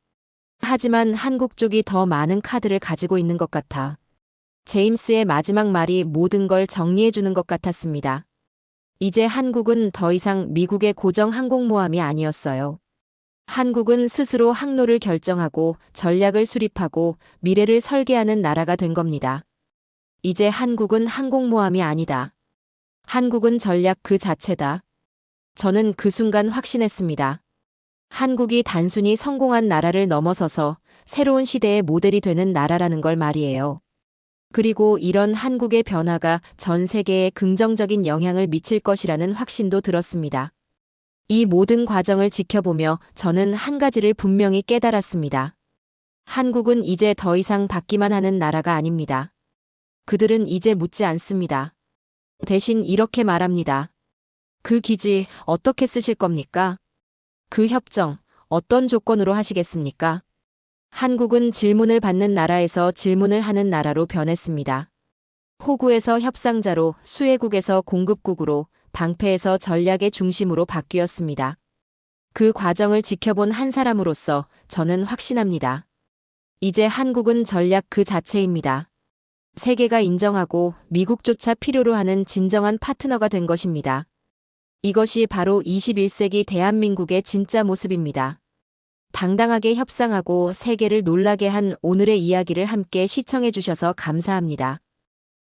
하지만 한국 쪽이 더 많은 카드를 가지고 있는 것 같아. 제임스의 마지막 말이 모든 걸 정리해주는 것 같았습니다. 이제 한국은 더 이상 미국의 고정 항공모함이 아니었어요. 한국은 스스로 항로를 결정하고 전략을 수립하고 미래를 설계하는 나라가 된 겁니다. 이제 한국은 항공모함이 아니다. 한국은 전략 그 자체다. 저는 그 순간 확신했습니다. 한국이 단순히 성공한 나라를 넘어서서 새로운 시대의 모델이 되는 나라라는 걸 말이에요. 그리고 이런 한국의 변화가 전 세계에 긍정적인 영향을 미칠 것이라는 확신도 들었습니다. 이 모든 과정을 지켜보며 저는 한 가지를 분명히 깨달았습니다. 한국은 이제 더 이상 받기만 하는 나라가 아닙니다. 그들은 이제 묻지 않습니다. 대신 이렇게 말합니다. 그 기지 어떻게 쓰실 겁니까? 그 협정 어떤 조건으로 하시겠습니까? 한국은 질문을 받는 나라에서 질문을 하는 나라로 변했습니다. 호구에서 협상자로, 수혜국에서 공급국으로, 방패에서 전략의 중심으로 바뀌었습니다. 그 과정을 지켜본 한 사람으로서 저는 확신합니다. 이제 한국은 전략 그 자체입니다. 세계가 인정하고 미국조차 필요로 하는 진정한 파트너가 된 것입니다. 이것이 바로 21세기 대한민국의 진짜 모습입니다. 당당하게 협상하고 세계를 놀라게 한 오늘의 이야기를 함께 시청해 주셔서 감사합니다.